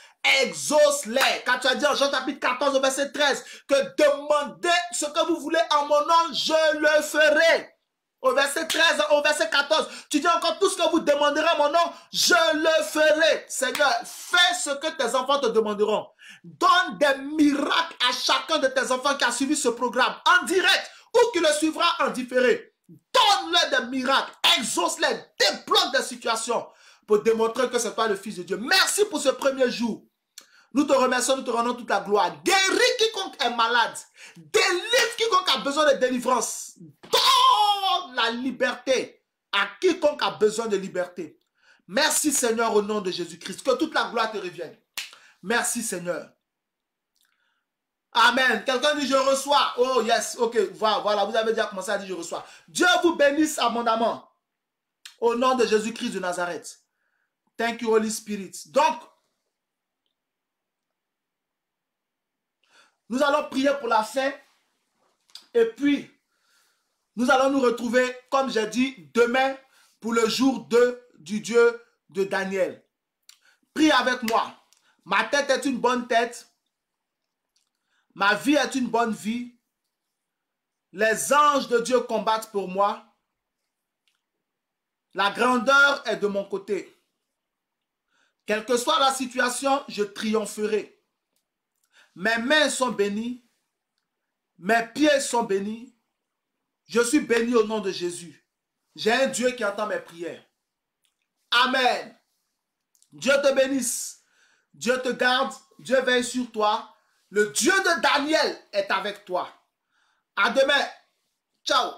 exauce-les. Quand tu as dit en Jean chapitre 14 au verset 13, que demandez ce que vous voulez en mon nom, je le ferai. Au verset 13, au verset 14, tu dis encore tout ce que vous demanderez à mon nom, je le ferai. Seigneur, fais ce que tes enfants te demanderont. Donne des miracles à chacun de tes enfants qui a suivi ce programme en direct ou qui le suivra en différé. Donne-leur des miracles, exauce-les, débloque des situations pour démontrer que c'est toi le Fils de Dieu. Merci pour ce premier jour. Nous te remercions, nous te rendons toute la gloire. Guéris quiconque est malade. Délivre quiconque a besoin de délivrance. Donne la liberté à quiconque a besoin de liberté. Merci Seigneur au nom de Jésus-Christ. Que toute la gloire te revienne. Merci Seigneur. Amen. Quelqu'un dit je reçois. Oh yes. Ok. Voilà. Vous avez déjà commencé à dire je reçois. Dieu vous bénisse abondamment. Au nom de Jésus-Christ de Nazareth. Thank you Holy Spirit. Donc, nous allons prier pour la fin. Et puis, nous allons nous retrouver, comme j'ai dit, demain pour le jour 2 du Dieu de Daniel. Prie avec moi. Ma tête est une bonne tête. Ma vie est une bonne vie. Les anges de Dieu combattent pour moi. La grandeur est de mon côté. Quelle que soit la situation, je triompherai. Mes mains sont bénies. Mes pieds sont bénis. Je suis béni au nom de Jésus. J'ai un Dieu qui entend mes prières. Amen. Dieu te bénisse. Dieu te garde. Dieu veille sur toi. Le Dieu de Daniel est avec toi. À demain. Ciao.